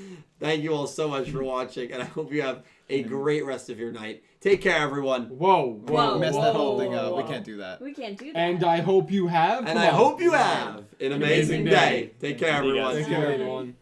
Thank you all so much for watching, and I hope you have a great rest of your night. Take care, everyone. Whoa. Mess that whole thing up. whoa. We can't do that. We can't do that. And I hope you have. And I hope you have an amazing day. Take care, See you everyone. guys. Take care, everyone.